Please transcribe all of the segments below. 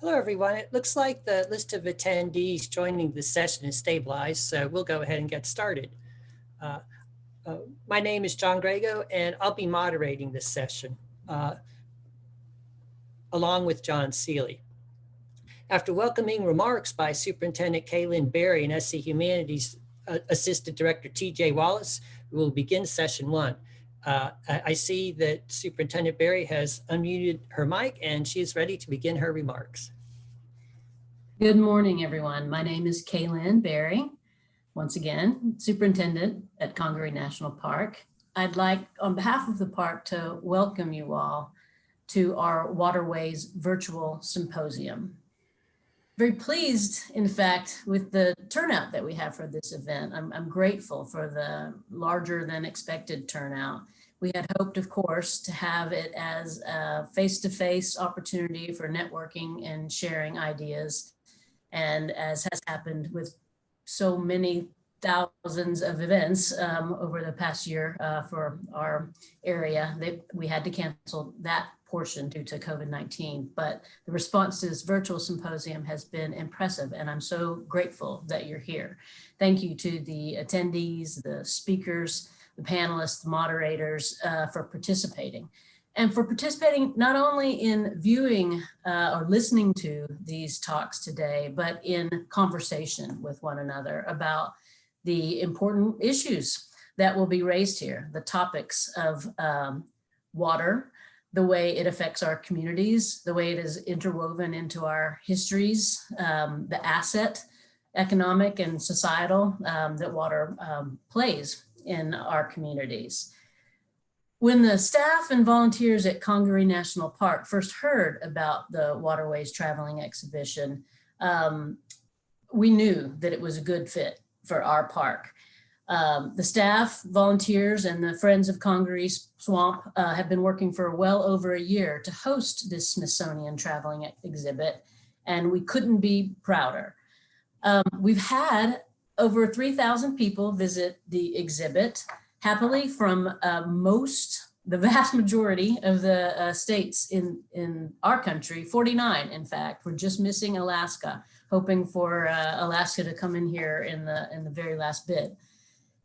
Hello, everyone. It looks like the list of attendees joining the session is stabilized, so we'll go ahead and get started. Uh, my name is John Grego, and I'll be moderating this session along with John Seeley. After welcoming remarks by Superintendent Kaylin Berry and SC Humanities Assistant Director TJ Wallace, we will begin session one. I see that Superintendent Berry has unmuted her mic and she is ready to begin her remarks. Good morning, everyone. My name is Kaylin Berry, once again, Superintendent at Congaree National Park. I'd like, on behalf of the park, to welcome you all to our Waterways Virtual Symposium. Very pleased, in fact, with the turnout that we have for this event. I'm grateful for the larger than expected turnout. We had hoped, of course, to have it as a face-to-face opportunity for networking and sharing ideas. And as has happened with so many thousands of events over the past year for our area, we had to cancel that portion due to COVID-19, but the response to this virtual symposium has been impressive, and I'm so grateful that you're here. Thank you to the attendees, the speakers, the panelists, the moderators for participating. And for participating not only in viewing or listening to these talks today, but in conversation with one another about the important issues that will be raised here, the topics of water, the way it affects our communities, the way it is interwoven into our histories, the asset, economic and societal that water plays in our communities. When the staff and volunteers at Congaree National Park first heard about the Waterways Traveling Exhibition, we knew that it was a good fit for our park. The staff, volunteers, and the Friends of Congaree Swamp have been working for well over a year to host this Smithsonian traveling exhibit, and we couldn't be prouder. We've had over 3,000 people visit the exhibit, happily from the vast majority of the states in our country, 49 in fact. We're just missing Alaska, hoping for Alaska to come in here in the very last bit.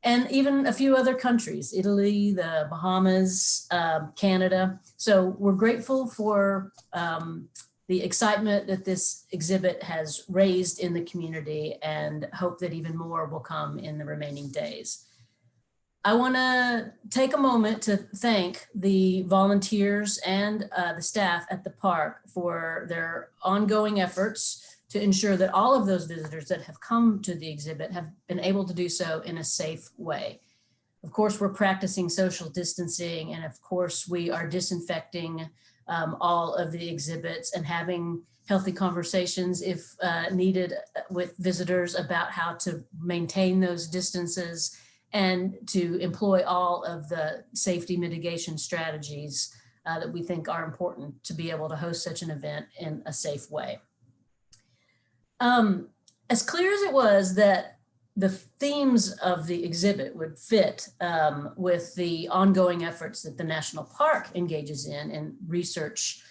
And even a few other countries, Italy, the Bahamas, Canada. So we're grateful for the excitement that this exhibit has raised in the community and hope that even more will come in the remaining days. I want to take a moment to thank the volunteers and the staff at the park for their ongoing efforts to ensure that all of those visitors that have come to the exhibit have been able to do so in a safe way. Of course, we're practicing social distancing, and of course, we are disinfecting all of the exhibits and having healthy conversations if needed with visitors about how to maintain those distances and to employ all of the safety mitigation strategies that we think are important to be able to host such an event in a safe way. As clear as it was that the themes of the exhibit would fit with the ongoing efforts that the National Park engages in research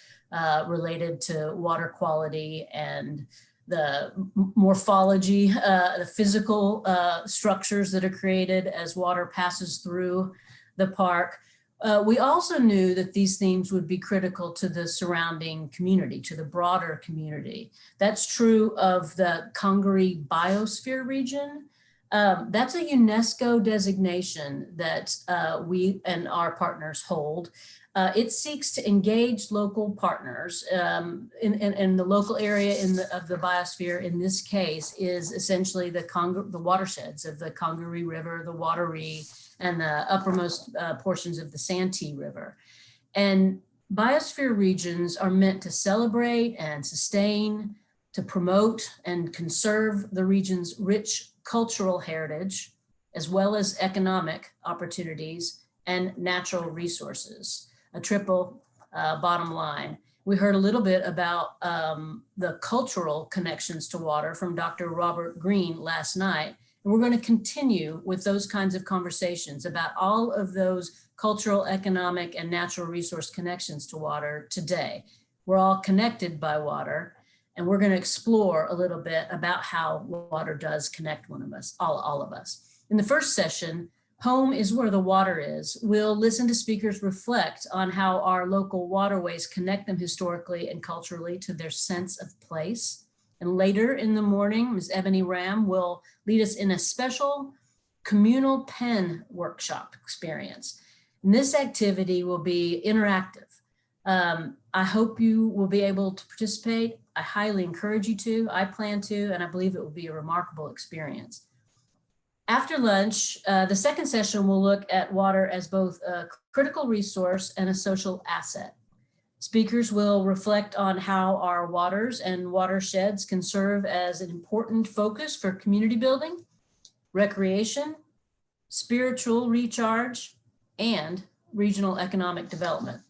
related to water quality and the morphology, the physical structures that are created as water passes through the park. We also knew that these themes would be critical to the surrounding community, to the broader community. That's true of the Congaree Biosphere region. That's a UNESCO designation that we and our partners hold. It seeks to engage local partners in the local area of the biosphere. In this case, is essentially the watersheds of the Congaree River, the Wateree, and the uppermost portions of the Santee River. And biosphere regions are meant to celebrate and sustain, to promote and conserve the region's rich cultural heritage, as well as economic opportunities and natural resources. A triple bottom line. We heard a little bit about the cultural connections to water from Dr. Robert Green last night. And we're going to continue with those kinds of conversations about all of those cultural, economic, and natural resource connections to water today. We're all connected by water. And we're going to explore a little bit about how water does connect one of us, all of us. In the first session, Home is Where the Water Is, we'll listen to speakers reflect on how our local waterways connect them historically and culturally to their sense of place. And later in the morning, Ms. Ebony Ram will lead us in a special communal pen workshop experience. And this activity will be interactive. I hope you will be able to participate. I highly encourage you to. I plan to, and I believe it will be a remarkable experience. After lunch, the second session will look at water as both a critical resource and a social asset. Speakers will reflect on how our waters and watersheds can serve as an important focus for community building, recreation, spiritual recharge, and regional economic development.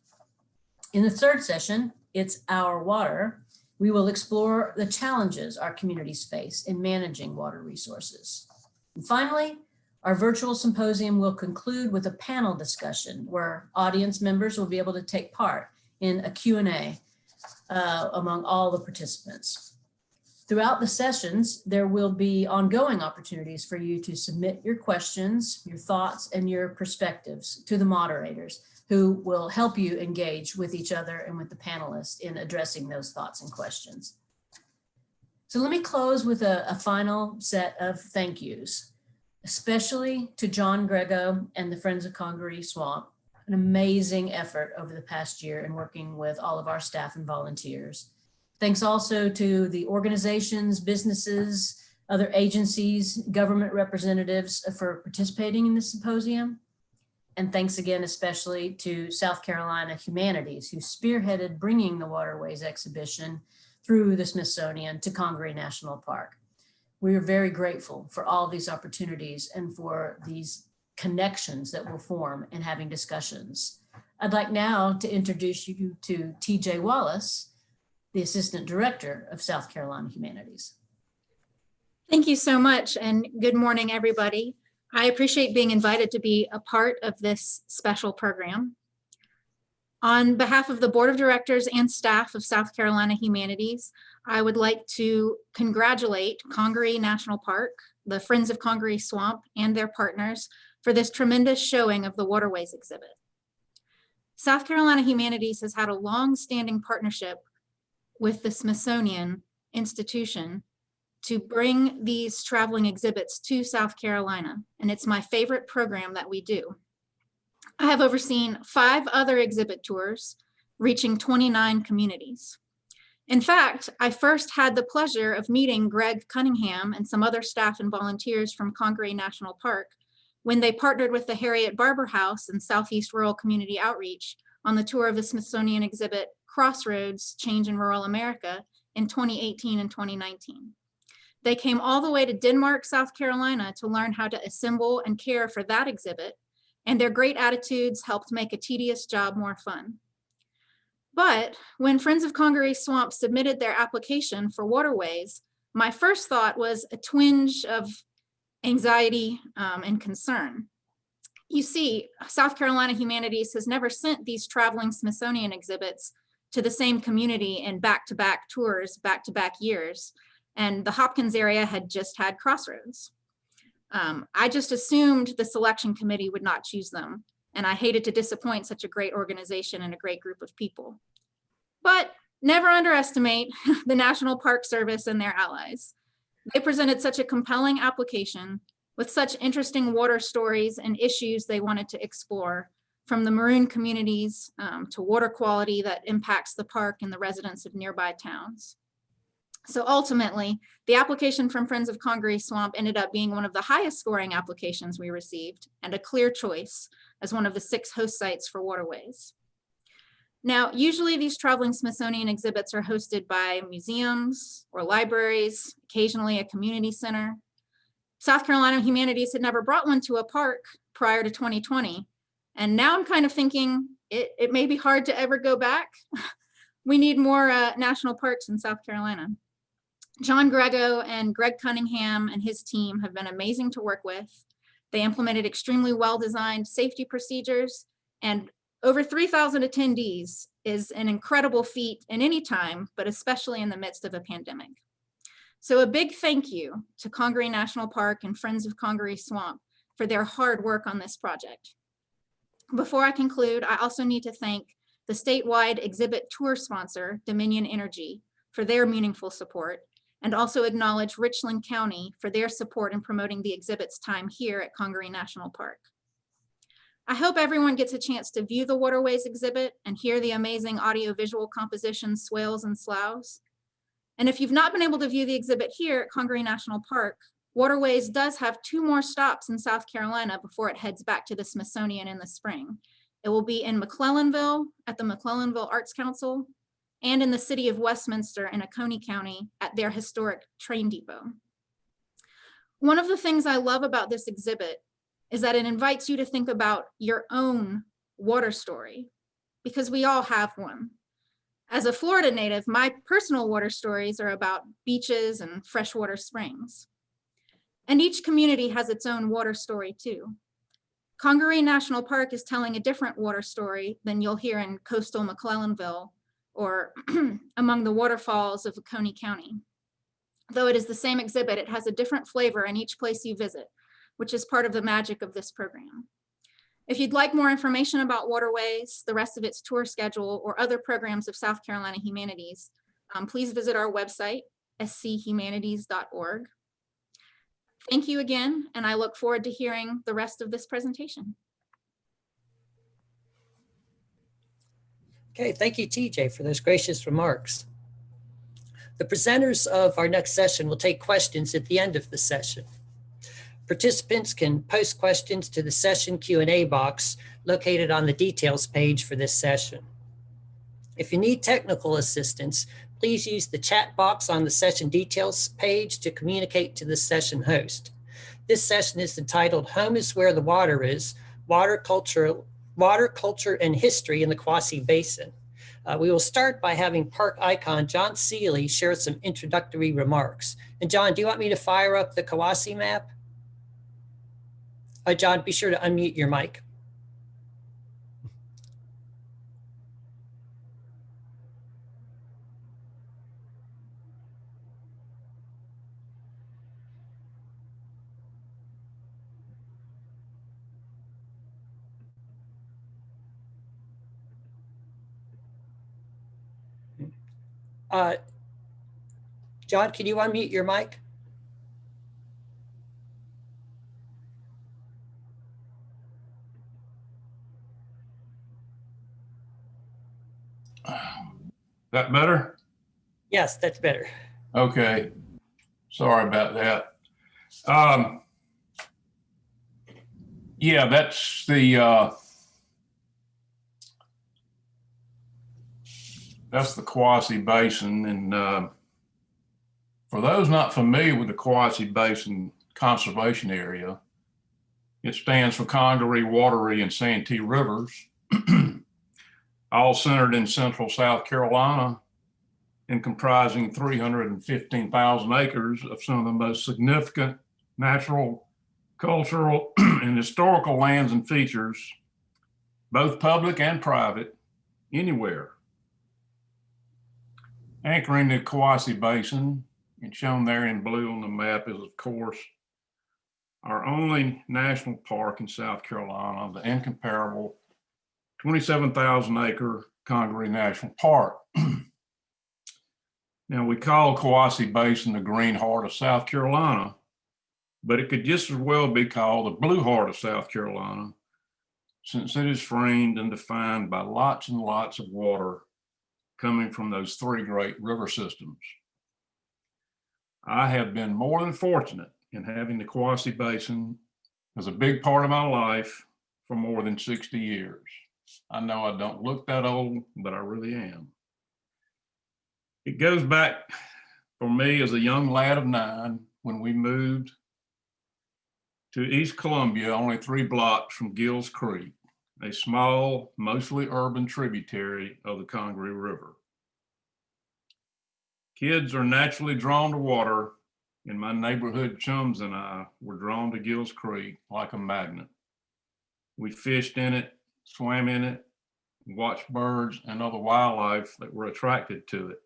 In the third session, It's Our Water, we will explore the challenges our communities face in managing water resources. And finally, our virtual symposium will conclude with a panel discussion where audience members will be able to take part in a Q&A among all the participants. Throughout the sessions, there will be ongoing opportunities for you to submit your questions, your thoughts, and your perspectives to the moderators, who will help you engage with each other and with the panelists in addressing those thoughts and questions. So let me close with a final set of thank yous, especially to John Grego and the Friends of Congaree Swamp. An amazing effort over the past year in working with all of our staff and volunteers. Thanks also to the organizations, businesses, other agencies, government representatives for participating in the symposium. And thanks again, especially to South Carolina Humanities, who spearheaded bringing the Waterways exhibition through the Smithsonian to Congaree National Park. We are very grateful for all of these opportunities and for these connections that will form in having discussions. I'd like now to introduce you to TJ Wallace, the Assistant Director of South Carolina Humanities. Thank you so much, and good morning, everybody. I appreciate being invited to be a part of this special program. On behalf of the Board of Directors and staff of South Carolina Humanities, I would like to congratulate Congaree National Park, the Friends of Congaree Swamp, and their partners for this tremendous showing of the Waterways exhibit. South Carolina Humanities has had a long-standing partnership with the Smithsonian Institution to bring these traveling exhibits to South Carolina, and it's my favorite program that we do. I have overseen 5 other exhibit tours reaching 29 communities. In fact, I first had the pleasure of meeting Greg Cunningham and some other staff and volunteers from Congaree National Park when they partnered with the Harriet Barber House and Southeast Rural Community Outreach on the tour of the Smithsonian exhibit Crossroads, Change in Rural America in 2018 and 2019. They came all the way to Denmark, South Carolina to learn how to assemble and care for that exhibit, and their great attitudes helped make a tedious job more fun. But when Friends of Congaree Swamp submitted their application for Waterways, my first thought was a twinge of anxiety and concern. You see, South Carolina Humanities has never sent these traveling Smithsonian exhibits to the same community in back-to-back tours, back-to-back years, and the Hopkins area had just had Crossroads. I just assumed the selection committee would not choose them, and I hated to disappoint such a great organization and a great group of people. But never underestimate the National Park Service and their allies. They presented such a compelling application with such interesting water stories and issues they wanted to explore, from the maroon communities to water quality that impacts the park and the residents of nearby towns. So ultimately, the application from Friends of Congaree Swamp ended up being one of the highest scoring applications we received, and a clear choice as one of the 6 host sites for Waterways. Now, usually these traveling Smithsonian exhibits are hosted by museums or libraries, occasionally a community center. South Carolina Humanities had never brought one to a park prior to 2020. And now I'm kind of thinking it may be hard to ever go back. We need more national parks in South Carolina. John Grego and Greg Cunningham and his team have been amazing to work with. They implemented extremely well-designed safety procedures and Over 3,000 attendees is an incredible feat in any time, but especially in the midst of a pandemic. So a big thank you to Congaree National Park and Friends of Congaree Swamp for their hard work on this project. Before I conclude, I also need to thank the statewide exhibit tour sponsor, Dominion Energy, for their meaningful support, and also acknowledge Richland County for their support in promoting the exhibit's time here at Congaree National Park. I hope everyone gets a chance to view the Waterways exhibit and hear the amazing audiovisual composition, swales and sloughs. And if you've not been able to view the exhibit here at Congaree National Park, Waterways does have 2 more stops in South Carolina before it heads back to the Smithsonian in the spring. It will be in McClellanville at the McClellanville Arts Council and in the city of Westminster in Oconee County at their historic train depot. One of the things I love about this exhibit is that it invites you to think about your own water story, because we all have one. As a Florida native, my personal water stories are about beaches and freshwater springs. And each community has its own water story too. Congaree National Park is telling a different water story than you'll hear in coastal McClellanville or among the waterfalls of Oconee County. Though it is the same exhibit, it has a different flavor in each place you visit, which is part of the magic of this program. If you'd like more information about Waterways, the rest of its tour schedule, or other programs of South Carolina Humanities, please visit our website, schumanities.org. Thank you again, and I look forward to hearing the rest of this presentation. Okay, thank you, TJ, for those gracious remarks. The presenters of our next session will take questions at the end of the session. Participants can post questions to the session Q&A box located on the details page for this session. If you need technical assistance, please use the chat box on the session details page to communicate to the session host. This session is entitled Home is Where the Water Is, Water Culture and History in the Kawassi Basin. We will start by having park icon John Seeley share some introductory remarks. And John, do you want me to fire up the Kawassi map? John, be sure to unmute your mic. John, can you unmute your mic? That better? Yes, that's better. Okay. Sorry about that. Yeah, that's the Kawassi Basin. And for those not familiar with the Kawassi Basin Conservation Area, it stands for Congaree, Wateree, and Santee Rivers, all centered in central South Carolina and comprising 315,000 acres of some of the most significant natural, cultural, and historical lands and features, both public and private, anywhere. Anchoring the Kawassi Basin, and shown there in blue on the map, is, of course, our only national park in South Carolina, the incomparable 27,000 acre Congaree National Park. Now, we call Kawassi Basin the green heart of South Carolina, but it could just as well be called the blue heart of South Carolina, since it is framed and defined by lots and lots of water coming from those 3 great river systems. I have been more than fortunate in having the Kawassi Basin as a big part of my life for more than 60 years. I know I don't look that old, but I really am. It goes back for me as a young lad of 9 when we moved to East Columbia, only 3 blocks from Gills Creek, a small, mostly urban tributary of the Congaree River. Kids are naturally drawn to water, and my neighborhood chums and I were drawn to Gills Creek like a magnet. We fished in it, swam in it, watch birds and other wildlife that were attracted to it.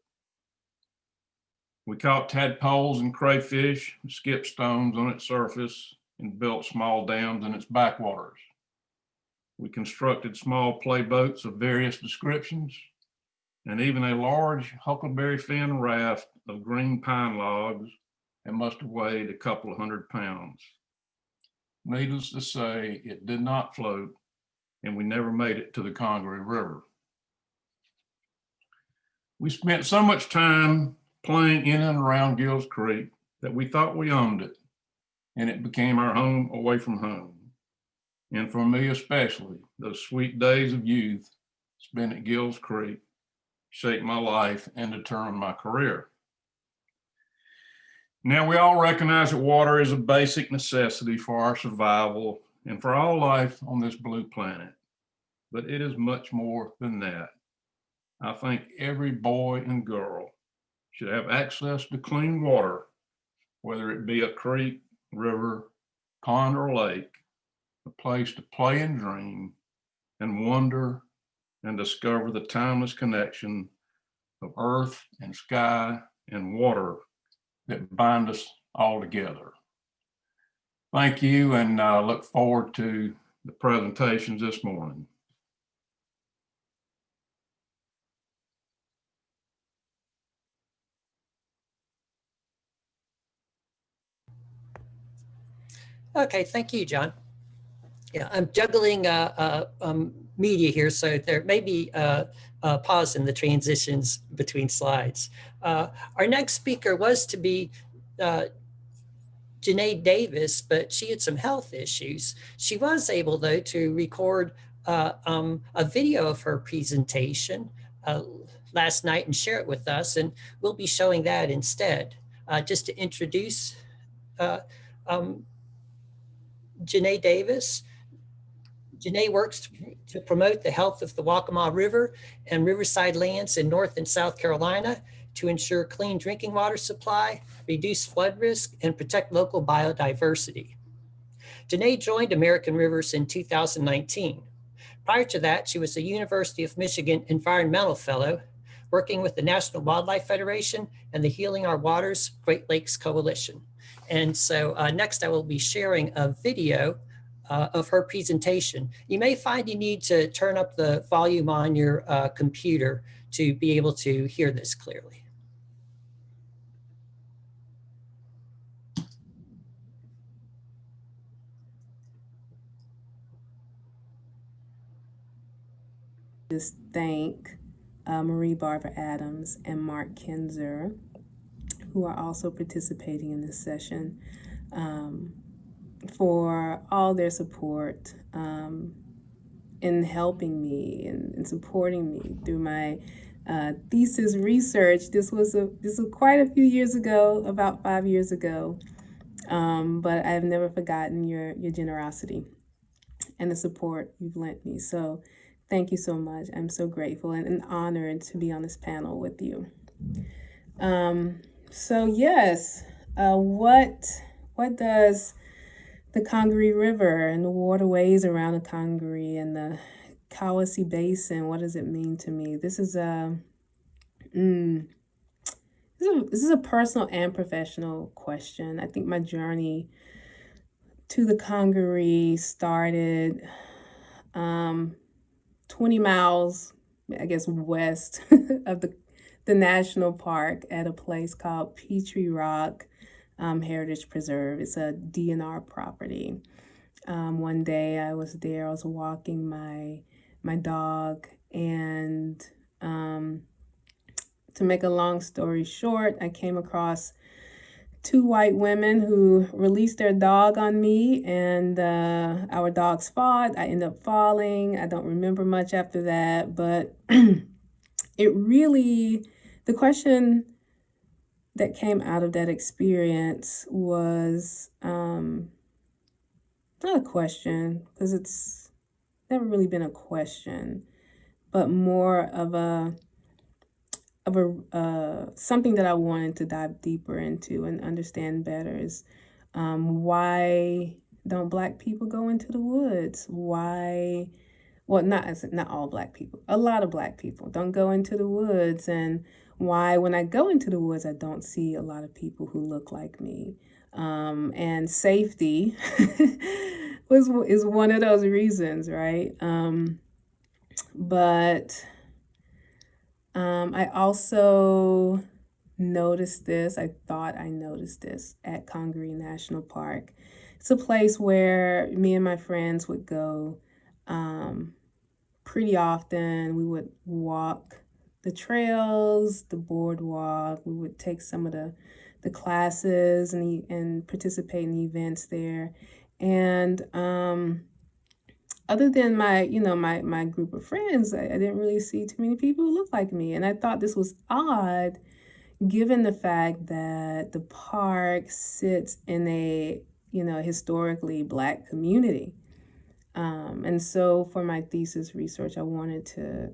We caught tadpoles and crayfish, skipped stones on its surface, and built small dams in its backwaters. We constructed small play boats of various descriptions, and even a large huckleberry fin raft of green pine logs that must have weighed a couple of 100 pounds. Needless to say, it did not float, and we never made it to the Congaree River. We spent so much time playing in and around Gills Creek that we thought we owned it, and it became our home away from home. And for me especially, those sweet days of youth spent at Gills Creek shaped my life and determined my career. Now, we all recognize that water is a basic necessity for our survival and for all life on this blue planet, but it is much more than that. I think every boy and girl should have access to clean water, whether it be a creek, river, pond, or lake, a place to play and dream and wonder and discover the timeless connection of earth and sky and water that bind us all together. Thank you, and look forward to the presentations this morning. Okay, thank you, John. Yeah, I'm juggling media here, so there may be a pause in the transitions between slides. Our next speaker was to be Janae Davis, but she had some health issues. She was able, though, to record a video of her presentation last night and share it with us, and we'll be showing that instead. Just to introduce Janae Davis. Janae works to promote the health of the Waccamaw River and riverside lands in North and South Carolina to ensure clean drinking water supply, reduce flood risk, and protect local biodiversity. Janae joined American Rivers in 2019. Prior to that, she was a University of Michigan Environmental Fellow, working with the National Wildlife Federation and the Healing Our Waters Great Lakes Coalition. And so next I will be sharing a video of her presentation. You may find you need to turn up the volume on your computer to be able to hear this clearly. Just thank Marie Barbara Adams and Mark Kinzer, who are also participating in this session, for all their support in helping me and supporting me through my thesis research. This was quite a few years ago, about 5 years ago, but I've never forgotten your generosity and the support you've lent me. So thank you so much. I'm so grateful and honored to be on this panel with you. So yes, what does the Congaree River and the waterways around the Congaree and the Cowassie Basin, what does it mean to me? This is a personal and professional question. I think my journey to the Congaree started 20 miles, I guess, west of the national park at a place called Petrie Rock Heritage Preserve. It's a DNR property. One day I was there, I was walking my dog, and to make a long story short, I came across two white women who released their dog on me, and our dogs fought. I ended up falling. I don't remember much after that, but the question that came out of that experience was not a question, because it's never really been a question, but more of something that I wanted to dive deeper into and understand better is why don't Black people go into the woods? Why well, not all Black people, a lot of Black people don't go into the woods, and why when I go into the woods, I don't see a lot of people who look like me. And safety is one of those reasons, right? But I also noticed this. I thought I noticed this at Congaree National Park. It's a place where me and my friends would go pretty often. We would walk the trails, the boardwalk. We would take some of the classes and participate in the events there. And other than my group of friends, I didn't really see too many people who looked like me. And I thought this was odd, given the fact that the park sits in a historically Black community. And so for my thesis research, I wanted to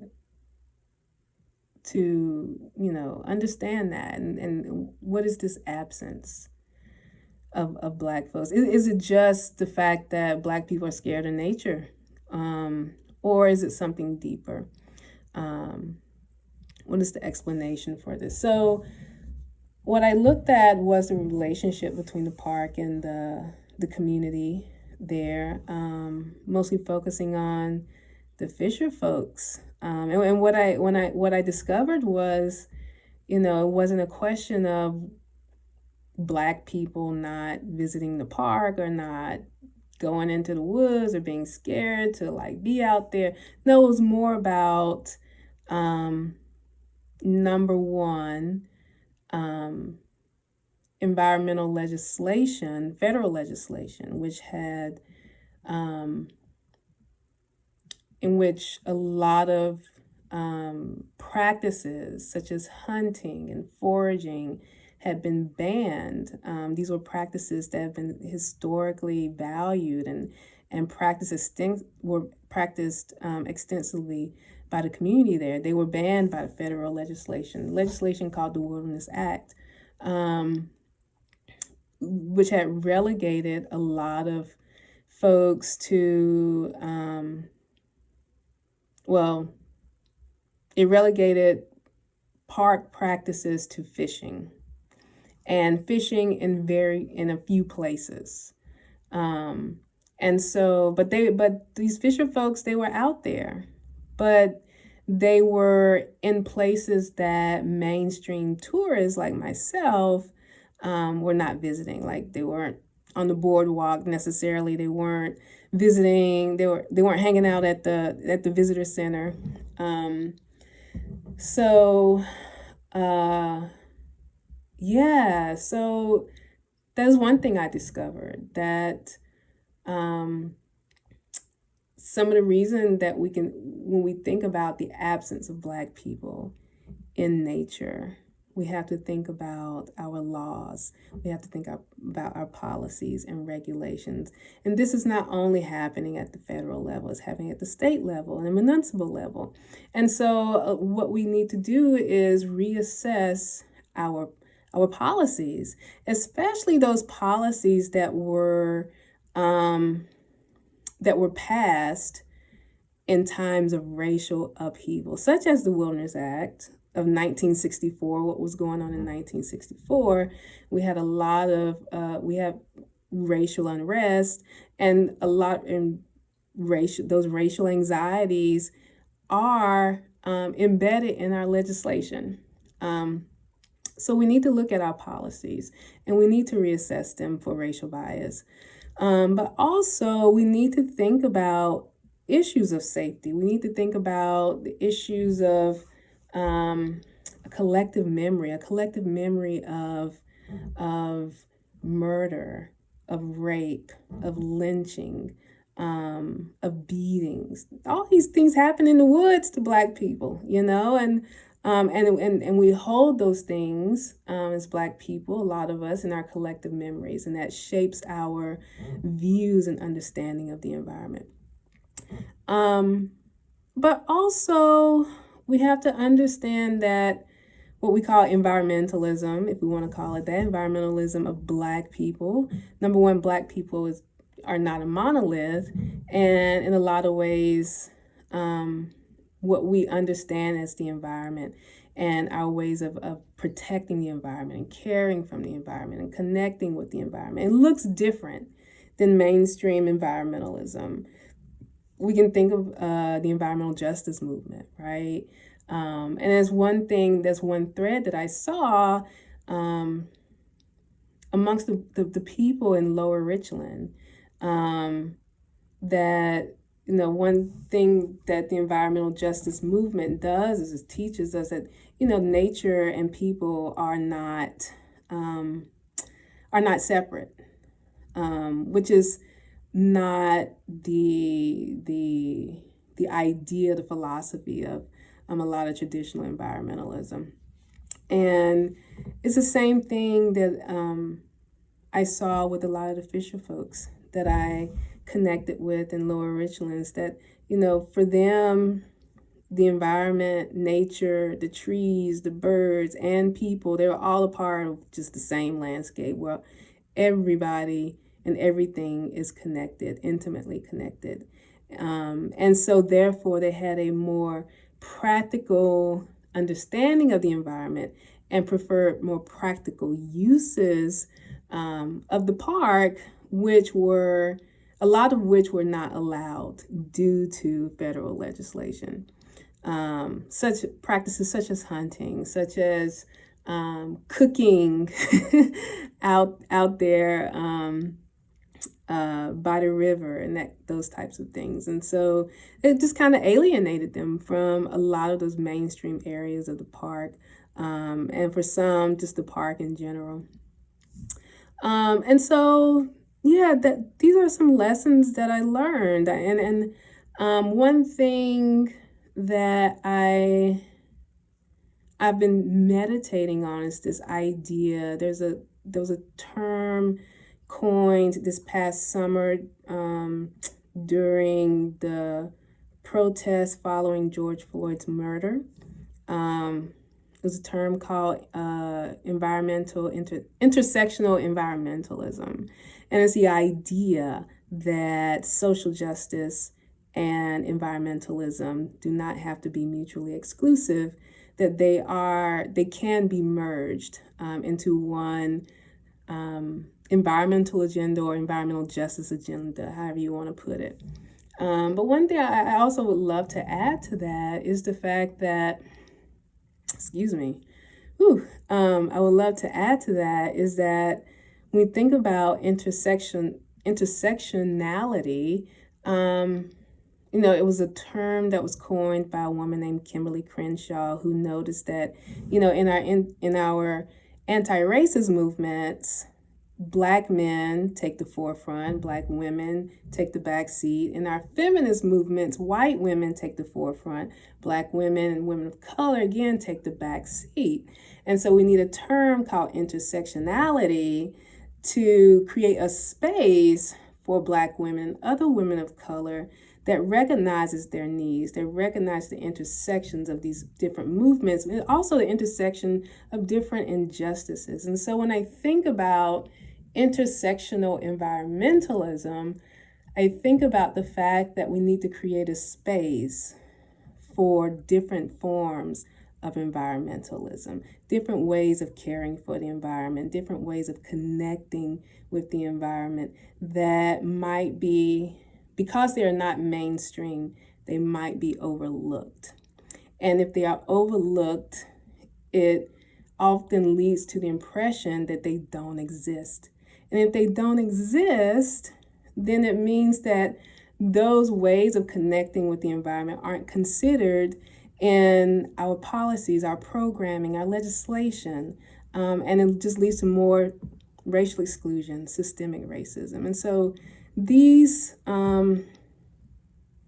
understand that, and what is this absence of Black folks? Is it just the fact that Black people are scared of nature? Or is it something deeper? What is the explanation for this? So what I looked at was the relationship between the park and the community there, mostly focusing on the fisher folks. And what I discovered was, it wasn't a question of Black people not visiting the park or not going into the woods or being scared to be out there. No, it was more about number one, environmental legislation, federal legislation, which had in which a lot of practices such as hunting and foraging had been banned. These were practices that have been historically valued and were practiced extensively by the community there. They were banned by the federal legislation called the Wilderness Act, which had relegated a lot of folks to, it relegated park practices to fishing, and fishing in a few places. And so, but these fisher folks, they were out there, but they were in places that mainstream tourists like myself were not visiting. Like, they weren't on the boardwalk necessarily. They weren't visiting. They weren't hanging out at the visitor center. So that's one thing I discovered, that some of the reason that when we think about the absence of Black people in nature, we have to think about our laws. We have to think about our policies and regulations. And this is not only happening at the federal level, it's happening at the state level and the municipal level. And so what we need to do is reassess our policies, especially those policies that were passed in times of racial upheaval, such as the Wilderness Act of 1964. What was going on in 1964? We had we have racial unrest, and those racial anxieties are embedded in our legislation. So we need to look at our policies, and we need to reassess them for racial bias. But also, we need to think about issues of safety. We need to think about the issues of a collective memory of murder, of rape, of lynching, of beatings. All these things happen in the woods to Black people, and we hold those things as Black people, a lot of us, in our collective memories, and that shapes our views and understanding of the environment. But also, we have to understand that what we call environmentalism, if we want to call it that, environmentalism of Black people. Number one, Black people are not a monolith, and in a lot of ways, what we understand as the environment and our ways of protecting the environment and caring from the environment and connecting with the environment. It looks different than mainstream environmentalism. We can think of the environmental justice movement, right? And there's one thread that I saw amongst the people in Lower Richland, that, one thing that the environmental justice movement does is it teaches us that, nature and people are not separate, which is not the idea, the philosophy of a lot of traditional environmentalism. And it's the same thing that I saw with a lot of the Fisher folks that I connected with in Lower Richland, is that, for them, the environment, nature, the trees, the birds, and people, they were all a part of just the same landscape where everybody and everything is connected, intimately connected. And so therefore they had a more practical understanding of the environment and preferred more practical uses of the park, a lot of which were not allowed due to federal legislation. Such practices such as hunting, such as cooking out there by the river, and those types of things. And so it just kind of alienated them from a lot of those mainstream areas of the park, and for some, just the park in general. And so, yeah, these are some lessons that I learned. And one thing that I've been meditating on is this idea. There was a term coined this past summer during the protests following George Floyd's murder. There's a term called intersectional environmentalism. And it's the idea that social justice and environmentalism do not have to be mutually exclusive, that they can be merged into one environmental agenda or environmental justice agenda, however you want to put it. But one thing I also would love to add to that is the fact that, I would love to add to that is that when we think about intersectionality, it was a term that was coined by a woman named Kimberly Crenshaw, who noticed that, in our anti-racist movements, Black men take the forefront, Black women take the back seat. In our feminist movements, white women take the forefront, Black women and women of color, again, take the back seat. And so we need a term called intersectionality to create a space for Black women, other women of color, that recognizes their needs, that recognize the intersections of these different movements, and also the intersection of different injustices. And so when I think about intersectional environmentalism, I think about the fact that we need to create a space for different forms of environmentalism, different ways of caring for the environment, different ways of connecting with the environment that might be, because they are not mainstream, they might be overlooked. And if they are overlooked, it often leads to the impression that they don't exist. And if they don't exist, then it means that those ways of connecting with the environment aren't considered in our policies, our programming, our legislation, and it just leads to more racial exclusion, systemic racism. And so these are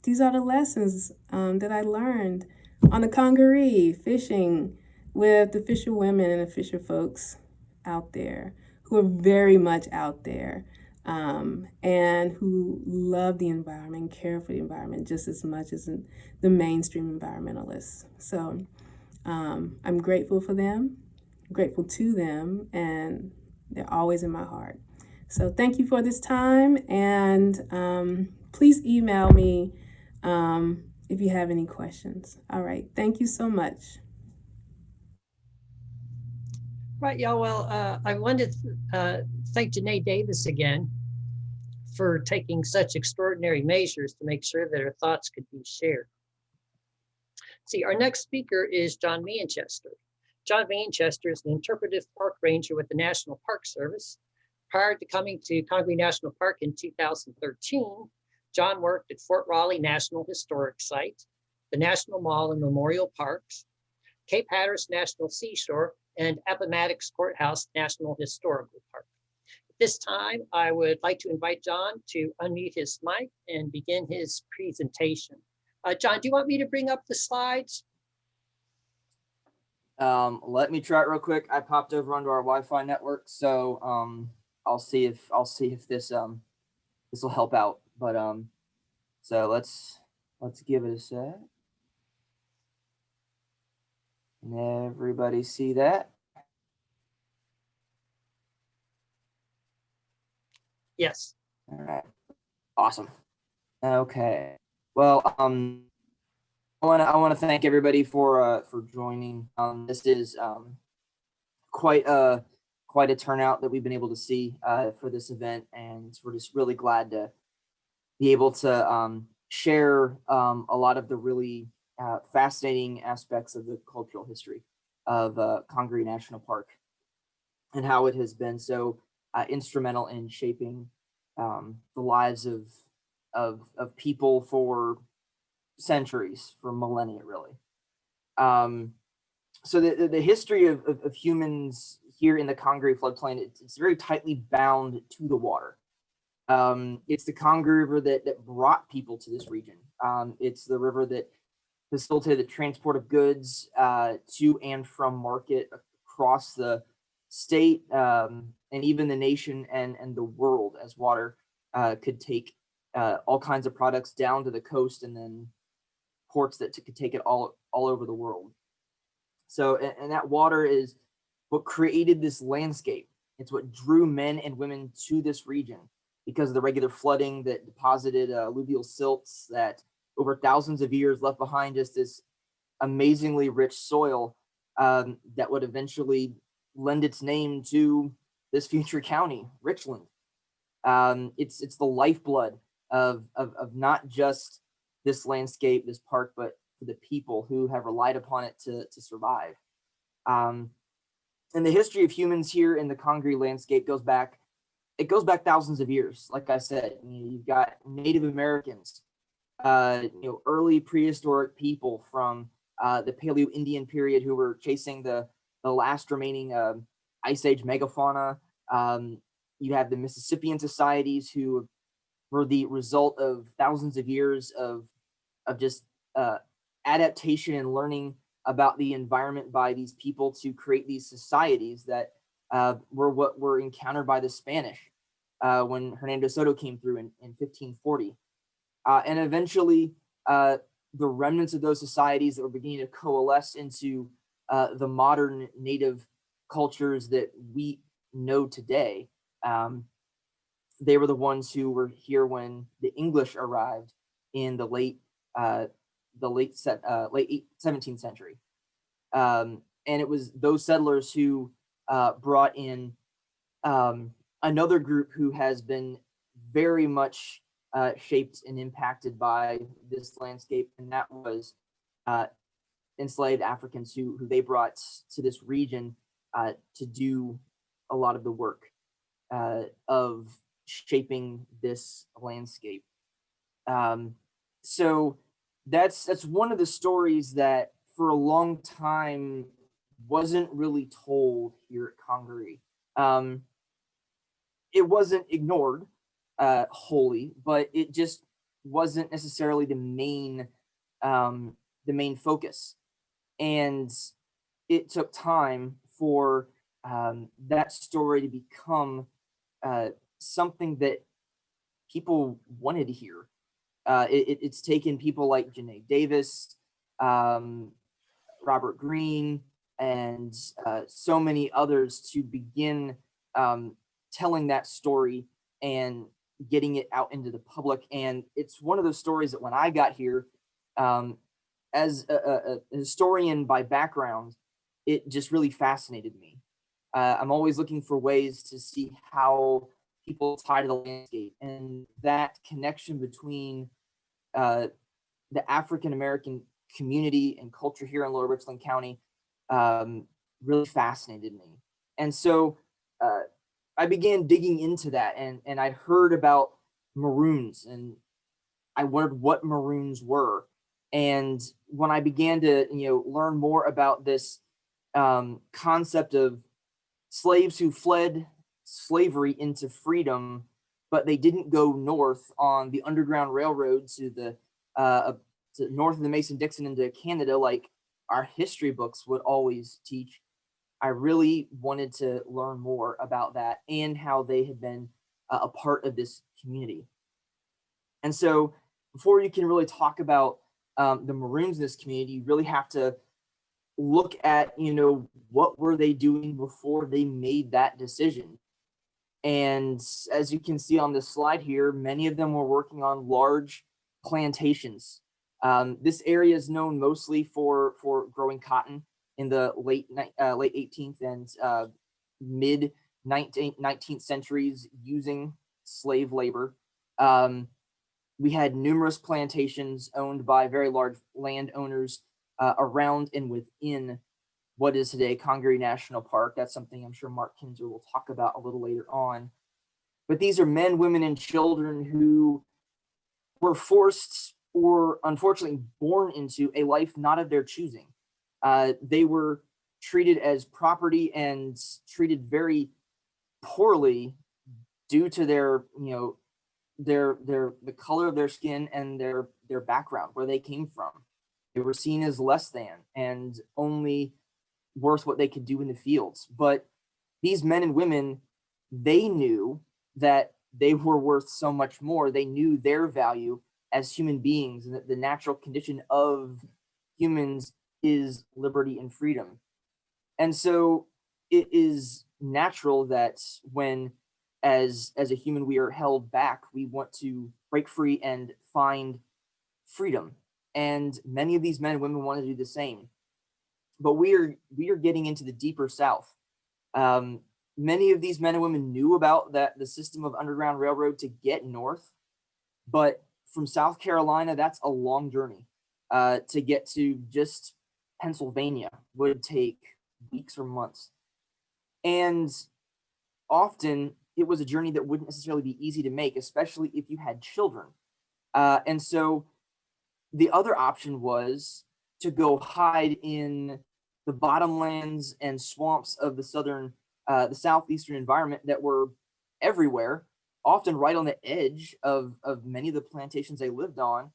the lessons that I learned on the Congaree, fishing with the Fisher women and the Fisher folks out there, who are very much out there, and who love the environment, care for the environment just as much as the mainstream environmentalists. So I'm grateful for them, grateful to them, and they're always in my heart. So thank you for this time, and please email me if you have any questions. All right, thank you so much. Right, y'all. Well, I wanted to thank Janae Davis again for taking such extraordinary measures to make sure that her thoughts could be shared. See, our next speaker is John Manchester. John Manchester is an interpretive park ranger with the National Park Service. Prior to coming to Congaree National Park in 2013, John worked at Fort Raleigh National Historic Site, the National Mall and Memorial Parks, Cape Hatteras National Seashore, and Appomattox Courthouse National Historical Park. At this time, I would like to invite John to unmute his mic and begin his presentation. John, do you want me to bring up the slides? Let me try it real quick. I popped over onto our Wi-Fi network, so I'll see if this this will help out. But so let's give it a sec. Can everybody see that? Yes. All right. Awesome. Okay. Well, I want to thank everybody for joining. This is quite a turnout that we've been able to see for this event, and we're just really glad to be able to share a lot of the really fascinating aspects of the cultural history of Congaree National Park and how it has been so instrumental in shaping the lives of people for centuries, for millennia, really. So the history of humans here in the Congaree floodplain, it's very tightly bound to the water. It's the Congaree River that brought people to this region. It's the river that facilitated the transport of goods to and from market across the state, and even the nation and the world, as water could take all kinds of products down to the coast and then ports that could take it all over the world. So, and that water is what created this landscape. It's what drew men and women to this region because of the regular flooding that deposited alluvial silts that over thousands of years left behind us this amazingly rich soil that would eventually lend its name to this future county, Richland. It's the lifeblood of not just this landscape, this park, but for the people who have relied upon it to survive. And the history of humans here in the Congaree landscape goes back thousands of years. Like I said, you've got Native Americans, early prehistoric people from the Paleo-Indian period who were chasing the last remaining Ice Age megafauna. You have the Mississippian societies who were the result of thousands of years of just adaptation and learning about the environment by these people to create these societies that were what were encountered by the Spanish when Hernando Soto came through in 1540. And eventually, the remnants of those societies that were beginning to coalesce into the modern native cultures that we know today. They were the ones who were here when the English arrived in the late 17th century. And it was those settlers who brought in another group who has been very much shaped and impacted by this landscape, and that was enslaved Africans who they brought to this region to do a lot of the work of shaping this landscape. So that's one of the stories that for a long time wasn't really told here at Congaree. It wasn't ignored wholly, but it just wasn't necessarily the main focus. And it took time for that story to become something that people wanted to hear. It's taken people like Janae Davis, Robert Greene, and so many others to begin telling that story and getting it out into the public. And it's one of those stories that when I got here, As a historian by background, it just really fascinated me. I'm always looking for ways to see how people tie to the landscape, and that connection between the African American community and culture here in Lower Richland County really fascinated me. And so I began digging into that, and I'd heard about Maroons, and I wondered what Maroons were. And when I began to learn more about this concept of slaves who fled slavery into freedom, but they didn't go north on the Underground Railroad to the to north of the Mason-Dixon into Canada, like our history books would always teach. I really wanted to learn more about that and how they had been a part of this community. And so before you can really talk about the Maroons in this community, you really have to look at, what were they doing before they made that decision. And as you can see on this slide here, many of them were working on large plantations. This area is known mostly for growing cotton in the late 18th and mid 19th centuries using slave labor. We had numerous plantations owned by very large landowners around and within what is today Congaree National Park. That's something I'm sure Mark Kinzer will talk about a little later on. But these are men, women, and children who were forced or unfortunately born into a life not of their choosing. They were treated as property and treated very poorly due to their, the color of their skin and their background, where they came from. They were seen as less than and only worth what they could do in the fields. But these men and women, they knew that they were worth so much more. They knew their value as human beings, and that the natural condition of humans is liberty and freedom. And so it is natural that when as a human we are held back, we want to break free and find freedom. And many of these men and women want to do the same. But we are getting into the deeper South. Many of these men and women knew about the system of Underground Railroad to get north, but from South Carolina, that's a long journey. To get to just Pennsylvania would take weeks or months. And often it was a journey that wouldn't necessarily be easy to make, especially if you had children. And so the other option was to go hide in the bottomlands and swamps of the southeastern environment that were everywhere, often right on the edge of many of the plantations they lived on,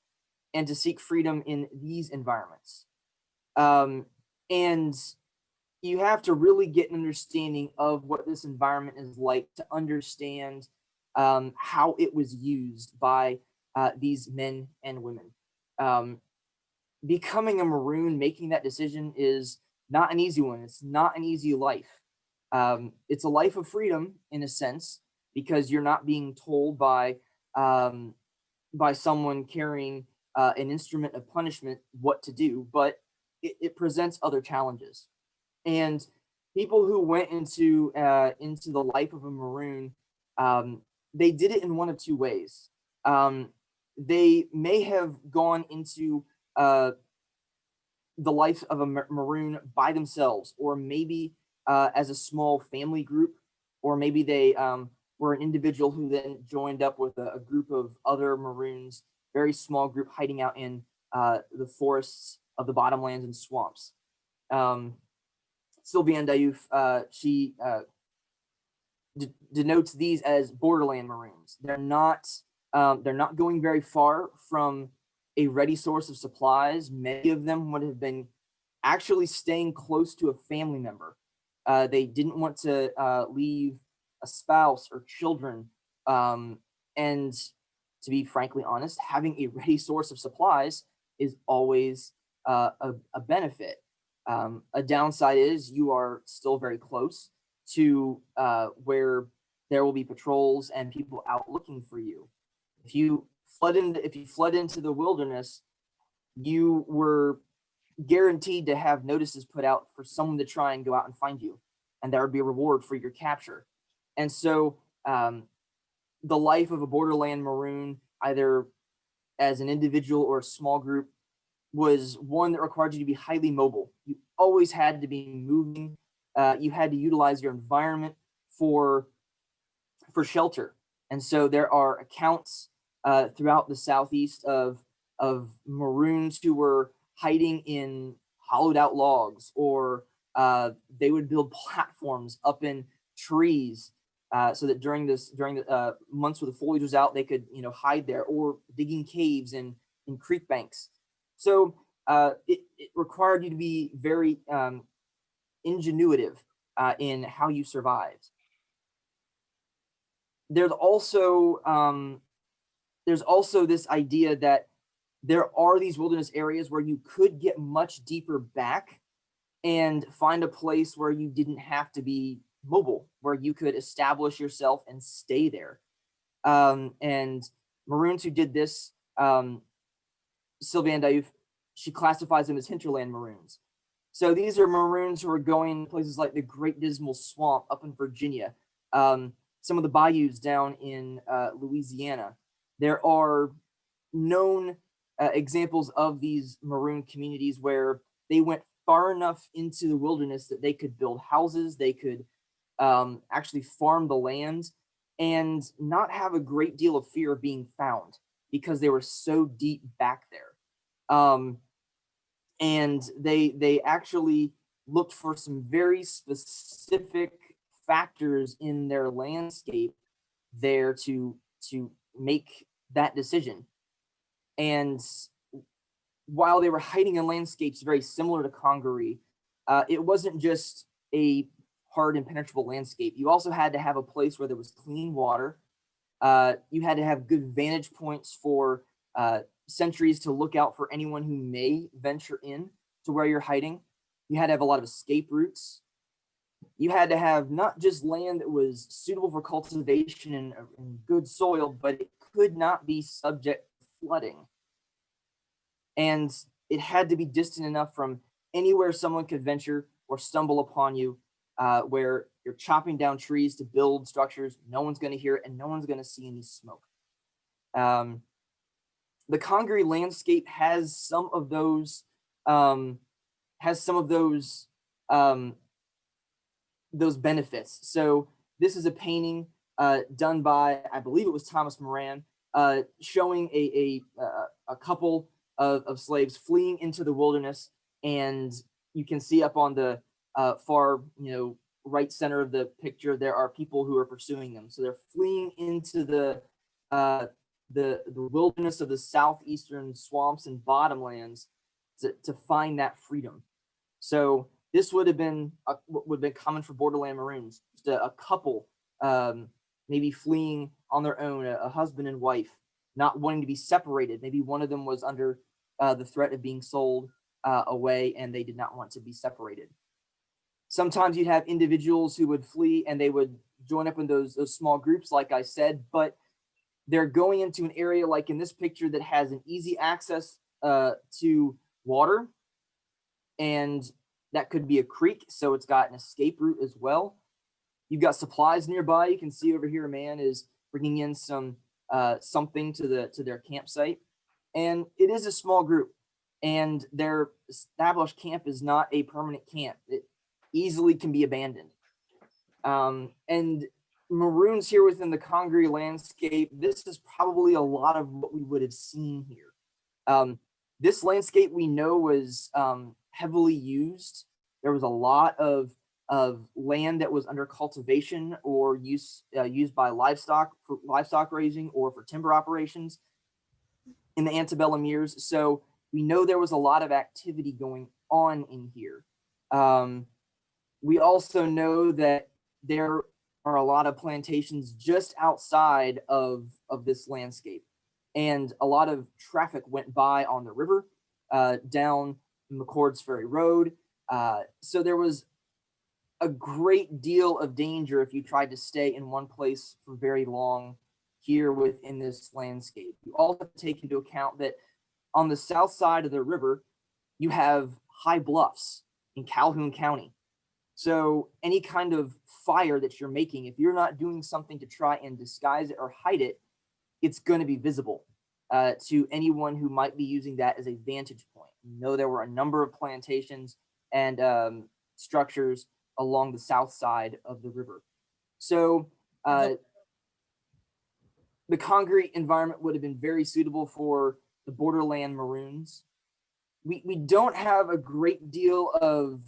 and to seek freedom in these environments. And you have to really get an understanding of what this environment is like to understand how it was used by these men and women. Becoming a Maroon, making that decision is not an easy one. It's not an easy life. It's a life of freedom in a sense, because you're not being told by someone carrying an instrument of punishment what to do, but it presents other challenges. And people who went into the life of a Maroon, they did it in one of two ways. They may have gone into the life of a Maroon by themselves, or maybe as a small family group, or maybe they were an individual who then joined up with a group of other Maroons, very small group hiding out in the forests of the bottomlands and swamps. Sylviane Diouf, she denotes these as borderland Maroons. They're not going very far from a ready source of supplies. Many of them would have been actually staying close to a family member. They didn't want to leave a spouse or children. And to be frankly honest, having a ready source of supplies is always a benefit. A downside is you are still very close to where there will be patrols and people out looking for you. If you flood into the wilderness, you were guaranteed to have notices put out for someone to try and go out and find you, and that would be a reward for your capture. And so the life of a borderland maroon, either as an individual or a small group, was one that required you to be highly mobile. You always had to be moving. You had to utilize your environment for shelter. And so there are accounts throughout the Southeast of maroons who were hiding in hollowed out logs, or they would build platforms up in trees so that during the months where the foliage was out, they could hide there, or digging caves in creek banks. So it required you to be very ingenuitive in how you survived. There's also this idea that there are these wilderness areas where you could get much deeper back and find a place where you didn't have to be mobile, where you could establish yourself and stay there. And maroons who did this, Sylvain Daouf, she classifies them as hinterland maroons. So these are maroons who are going places like the Great Dismal Swamp up in Virginia, some of the bayous down in Louisiana. There are known examples of these maroon communities where they went far enough into the wilderness that they could build houses, they could actually farm the land, and not have a great deal of fear of being found because they were so deep back there. And they actually looked for some very specific factors in their landscape there to make that decision. And while they were hiding in landscapes very similar to Congaree, it wasn't just a hard impenetrable landscape. You also had to have a place where there was clean water. You had to have good vantage points for sentries to look out for anyone who may venture in to where you're hiding. You had to have a lot of escape routes. You had to have not just land that was suitable for cultivation and good soil, but it could not be subject to flooding. And it had to be distant enough from anywhere someone could venture or stumble upon you, where you're chopping down trees to build structures. No one's going to hear it, and no one's going to see any smoke. The Congaree landscape has some of those benefits. So this is a painting done by, I believe it was Thomas Moran, showing a couple of slaves fleeing into the wilderness, and you can see up on the far right center of the picture there are people who are pursuing them. So they're fleeing into the wilderness of the southeastern swamps and bottomlands to find that freedom. So this would have been common for borderland maroons. Just a couple maybe fleeing on their own, a husband and wife, not wanting to be separated. Maybe one of them was under the threat of being sold away, and they did not want to be separated. Sometimes you'd have individuals who would flee and they would join up in those small groups, like I said, but they're going into an area like in this picture that has an easy access to water, and that could be a creek, so it's got an escape route as well. You've got supplies nearby. You can see over here a man is bringing in some something to their campsite, and it is a small group, and their established camp is not a permanent camp. It easily can be abandoned. And maroons here within the Congaree landscape, this is probably a lot of what we would have seen here. This landscape we know was heavily used. There was a lot of land that was under cultivation or used by livestock for livestock raising or for timber operations in the antebellum years. So we know there was a lot of activity going on in here. We also know that there are a lot of plantations just outside of this landscape, and a lot of traffic went by on the river down McCord's Ferry Road. So there was a great deal of danger if you tried to stay in one place for very long here within this landscape. You also have to take into account that on the south side of the river, you have high bluffs in Calhoun County. So any kind of fire that you're making, if you're not doing something to try and disguise it or hide it, it's going to be visible to anyone who might be using that as a vantage point. You know, there were a number of plantations and structures along the south side of the river. So the concrete environment would have been very suitable for the borderland maroons. We don't have a great deal of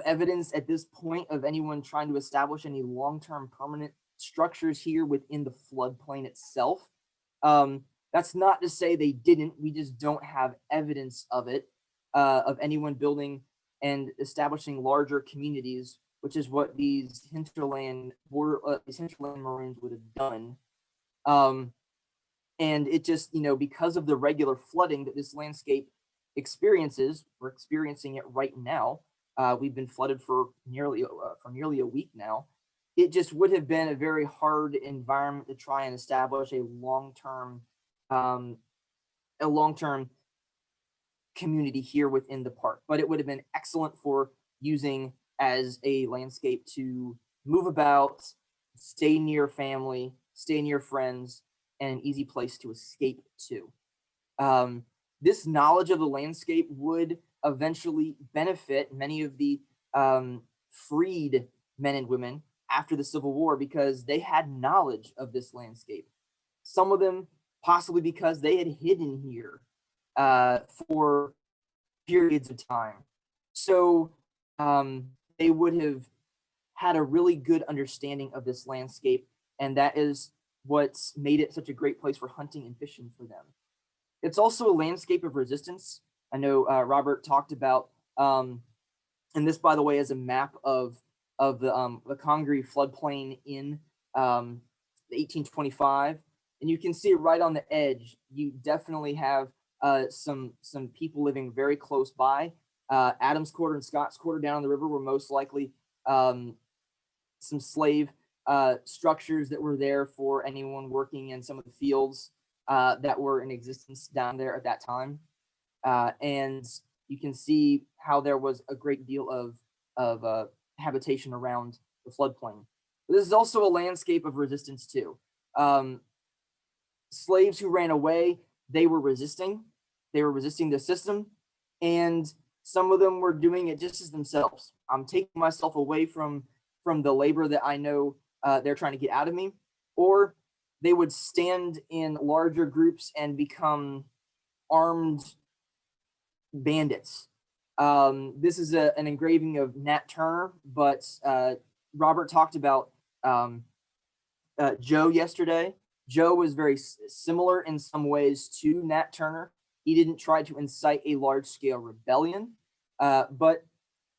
evidence at this point of anyone trying to establish any long-term permanent structures here within the floodplain itself. That's not to say they didn't, we just don't have evidence of it, of anyone building and establishing larger communities, which is what these hinterland maroons would have done. And it just, you know, because of the regular flooding that this landscape experiences, we're experiencing it right now. We've been flooded for nearly a week now. It just would have been a very hard environment to try and establish a long-term community here within the park. But it would have been excellent for using as a landscape to move about, stay near family, stay near friends, and an easy place to escape to. This knowledge of the landscape would eventually benefit many of the freed men and women after the Civil War because they had knowledge of this landscape. Some of them possibly because they had hidden here for periods of time. So they would have had a really good understanding of this landscape, and that is what's made it such a great place for hunting and fishing for them. It's also a landscape of resistance. I know Robert talked about, and this, by the way, is a map of the Congaree floodplain in 1825, and you can see right on the edge. You definitely have some people living very close by. Adams Quarter and Scott's Quarter down the river were most likely some slave structures that were there for anyone working in some of the fields that were in existence down there at that time. And you can see how there was a great deal of habitation around the floodplain. But this is also a landscape of resistance too. Slaves who ran away, they were resisting the system, and some of them were doing it just as themselves. I'm taking myself away from the labor that I know they're trying to get out of me, or they would stand in larger groups and become armed bandits. This is an engraving of Nat Turner, but Robert talked about Joe yesterday. Joe was very similar in some ways to Nat Turner. He didn't try to incite a large-scale rebellion, but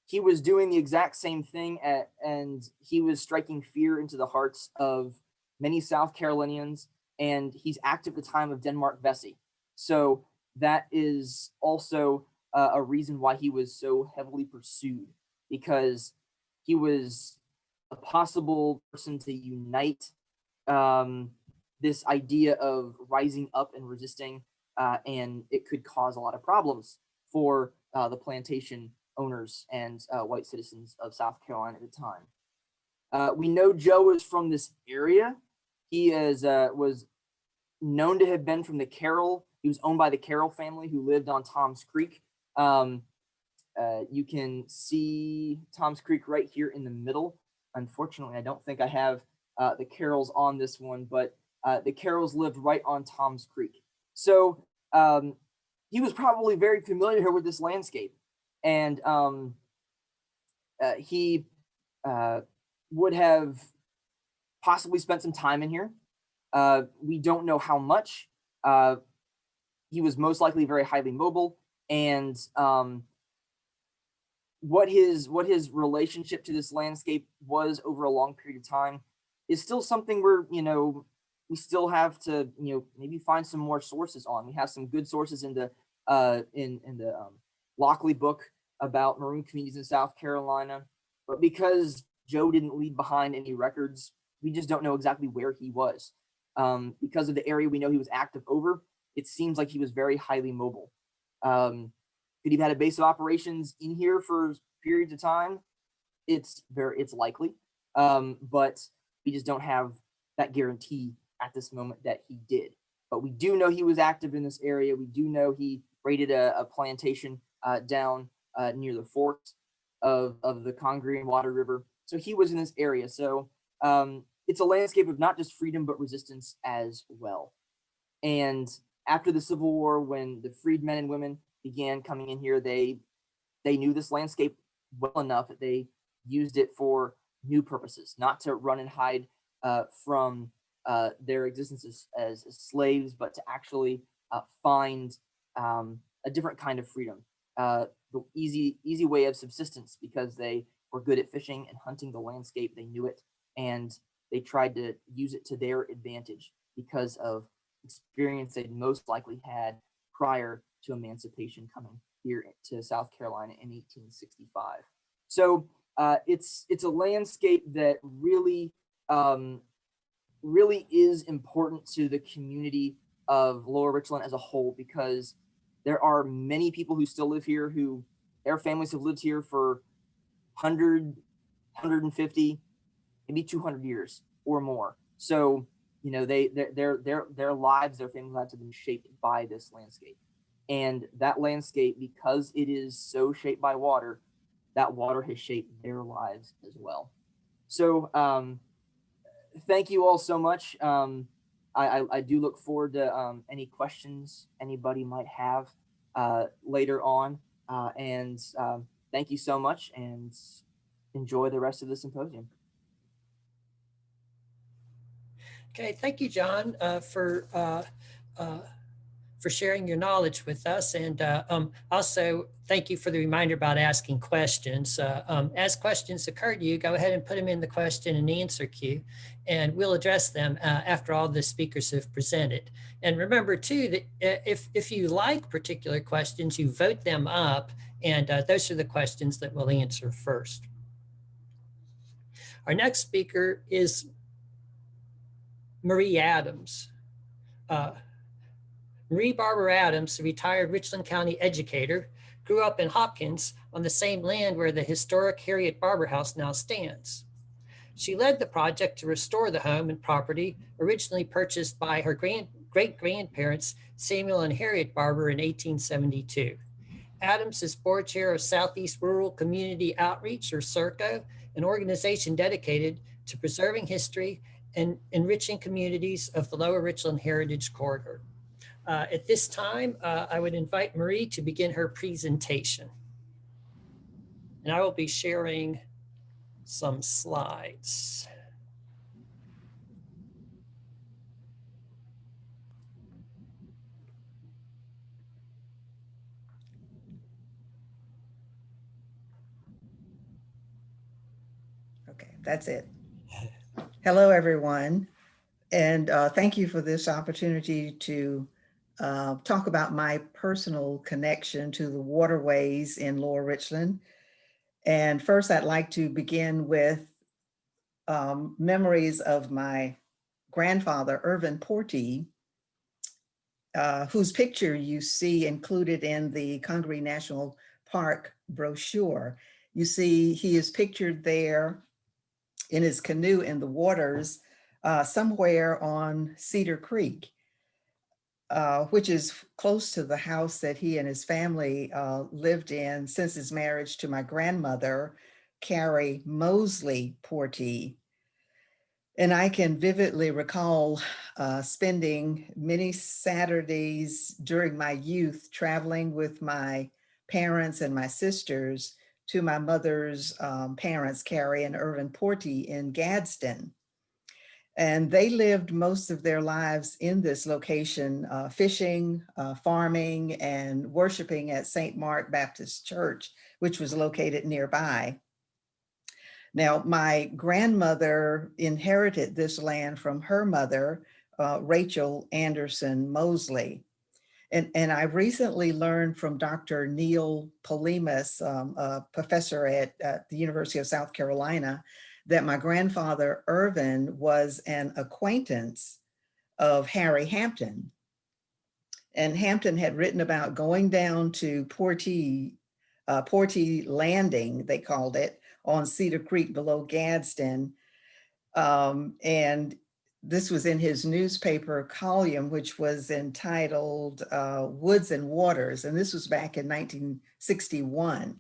he was doing the exact same thing, and he was striking fear into the hearts of many South Carolinians, and he's active at the time of Denmark Vesey. So that is also a reason why he was so heavily pursued, because he was a possible person to unite this idea of rising up and resisting, and it could cause a lot of problems for the plantation owners and white citizens of South Carolina at the time. We know Joe is from this area. He was known to have been from the Carroll. He was owned by the Carroll family who lived on Tom's Creek. You can see Tom's Creek right here in the middle. Unfortunately, I don't think I have the Carrolls on this one, but the Carrolls lived right on Tom's Creek. So he was probably very familiar with this landscape, and he would have possibly spent some time in here. We don't know how much. He was most likely very highly mobile, and what his relationship to this landscape was over a long period of time is still something where, you know, we still have to, you know, maybe find some more sources on. We have some good sources in the Lockley book about maroon communities in South Carolina, but because Joe didn't leave behind any records, we just don't know exactly where he was. Because of the area we know he was active over, it seems like he was very highly mobile. Could he have had a base of operations in here for periods of time? It's likely, but we just don't have that guarantee at this moment that he did. But we do know he was active in this area. We do know he raided a plantation down near the forks of the Congaree and Water River. So he was in this area. So it's a landscape of not just freedom, but resistance as well. And after the Civil War, when the freedmen and women began coming in here, they knew this landscape well enough that they used it for new purposes, not to run and hide from their existence as slaves, but to actually find a different kind of freedom, the easy way of subsistence, because they were good at fishing and hunting the landscape. They knew it, and they tried to use it to their advantage because of experience they'd most likely had prior to emancipation coming here to South Carolina in 1865. So it's a landscape that really is important to the community of Lower Richland as a whole, because there are many people who still live here who their families have lived here for 100, 150, maybe 200 years or more. So, you know, their lives, their family lives have been shaped by this landscape. And that landscape, because it is so shaped by water, that water has shaped their lives as well. So thank you all so much. I do look forward to any questions anybody might have later on. And thank you so much, and enjoy the rest of the symposium. Okay, thank you, John, for sharing your knowledge with us. And also, thank you for the reminder about asking questions. As questions occur to you, go ahead and put them in the question and answer queue, and we'll address them after all the speakers have presented. And remember, too, that if you like particular questions, you vote them up, and those are the questions that we'll answer first. Our next speaker is Marie Adams. Marie Barber Adams, a retired Richland County educator, grew up in Hopkins on the same land where the historic Harriet Barber House now stands. She led the project to restore the home and property originally purchased by her great-grandparents, Samuel and Harriet Barber, in 1872. Adams is board chair of Southeast Rural Community Outreach, or SERCO, an organization dedicated to preserving history and enriching communities of the Lower Richland Heritage Corridor. At this time, I would invite Marie to begin her presentation. And I will be sharing some slides. Okay, that's it. Hello, everyone. And thank you for this opportunity to talk about my personal connection to the waterways in Lower Richland. And first, I'd like to begin with memories of my grandfather, Irvin Porty, whose picture you see included in the Congaree National Park brochure. You see, he is pictured there in his canoe in the waters somewhere on Cedar Creek, which is close to the house that he and his family lived in since his marriage to my grandmother, Carrie Mosley Porty. And I can vividly recall spending many Saturdays during my youth traveling with my parents and my sisters to my mother's parents, Carrie and Irvin Porty, in Gadsden. And they lived most of their lives in this location, fishing, farming, and worshiping at St. Mark Baptist Church, which was located nearby. Now, my grandmother inherited this land from her mother, Rachel Anderson Mosley. And I recently learned from Dr. Neil Polimas, a professor at the University of South Carolina, that my grandfather, Irvin, was an acquaintance of Harry Hampton. And Hampton had written about going down to Portee Landing, they called it, on Cedar Creek below Gadsden. And this was in his newspaper column, which was entitled Woods and Waters. And this was back in 1961.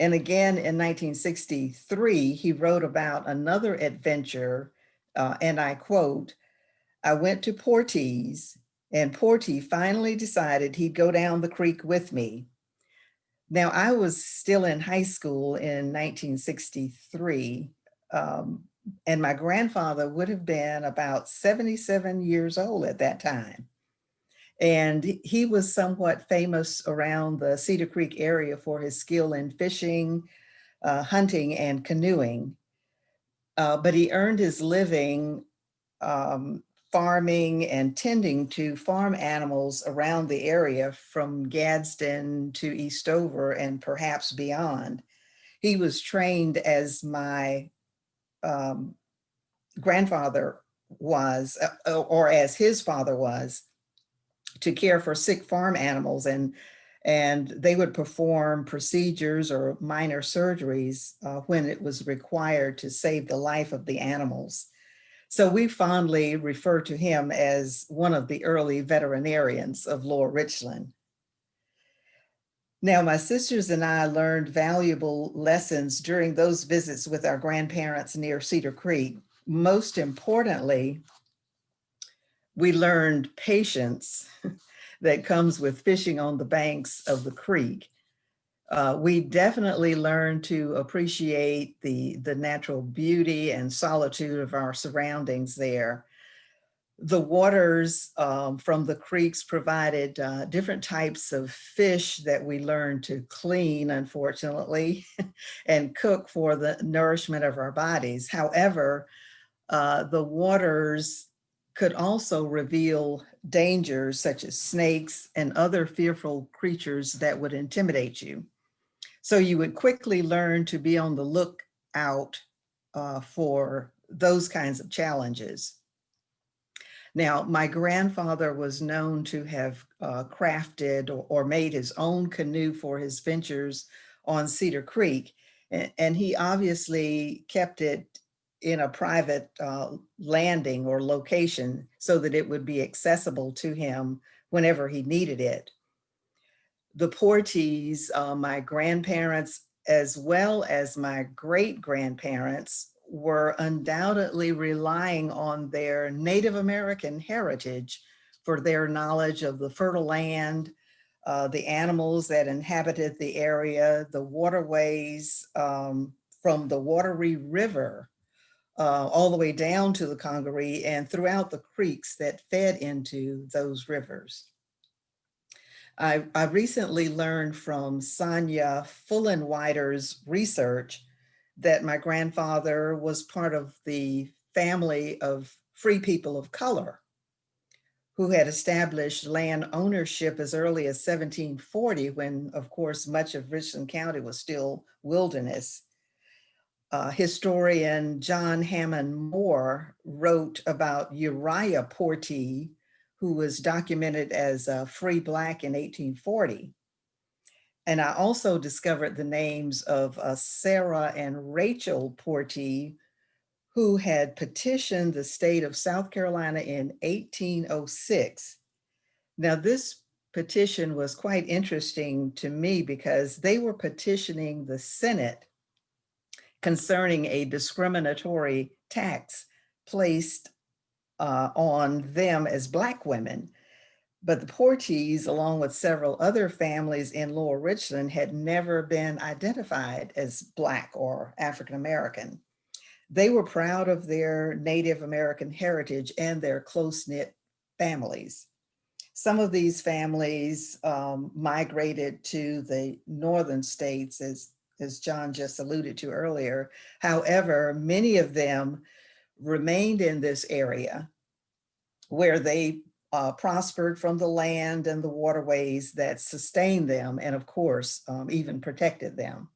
And again, in 1963, he wrote about another adventure, and I quote, "I went to Portee's, and Portee finally decided he'd go down the creek with me." Now, I was still in high school in 1963, and my grandfather would have been about 77 years old at that time. And he was somewhat famous around the Cedar Creek area for his skill in fishing, hunting, and canoeing. But he earned his living farming and tending to farm animals around the area from Gadsden to Eastover and perhaps beyond. He was trained as my grandfather was, or as his father was, to care for sick farm animals, and they would perform procedures or minor surgeries when it was required to save the life of the animals. So we fondly refer to him as one of the early veterinarians of Lower Richland. Now, my sisters and I learned valuable lessons during those visits with our grandparents near Cedar Creek. Most importantly, we learned patience that comes with fishing on the banks of the creek. We definitely learned to appreciate the natural beauty and solitude of our surroundings there. The waters from the creeks provided different types of fish that we learned to clean, unfortunately, and cook for the nourishment of our bodies. However, the waters could also reveal dangers such as snakes and other fearful creatures that would intimidate you. So you would quickly learn to be on the lookout for those kinds of challenges. Now, my grandfather was known to have crafted or made his own canoe for his ventures on Cedar Creek, and he obviously kept it in a private landing or location so that it would be accessible to him whenever he needed it. The Portees, my grandparents, as well as my great-grandparents, were undoubtedly relying on their Native American heritage for their knowledge of the fertile land, the animals that inhabited the area, the waterways from the Wateree River all the way down to the Congaree and throughout the creeks that fed into those rivers. I recently learned from Sonia Fullenwider's research that my grandfather was part of the family of free people of color who had established land ownership as early as 1740, when, of course, much of Richland County was still wilderness. Historian John Hammond Moore wrote about Uriah Portee, who was documented as a free Black in 1840. And I also discovered the names of Sarah and Rachel Portee, who had petitioned the state of South Carolina in 1806. Now, this petition was quite interesting to me because they were petitioning the Senate concerning a discriminatory tax placed on them as Black women. But the Portees, along with several other families in Lower Richland, had never been identified as Black or African American. They were proud of their Native American heritage and their close-knit families. Some of these families migrated to the northern states, as John just alluded to earlier. However, many of them remained in this area where they prospered from the land and the waterways that sustained them and, of course, even protected them.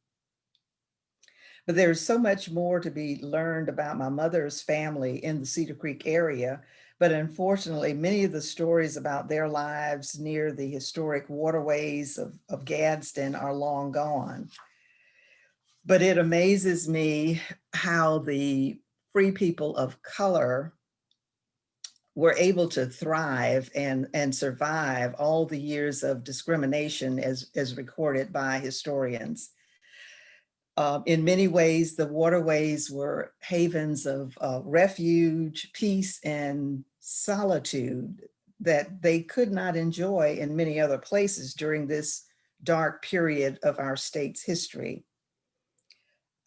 But there's so much more to be learned about my mother's family in the Cedar Creek area, But unfortunately, many of the stories about their lives near the historic waterways of Gadsden are long gone. But it amazes me how the free people of color were able to thrive and survive all the years of discrimination as recorded by historians. In many ways, the waterways were havens of refuge, peace, and solitude that they could not enjoy in many other places during this dark period of our state's history.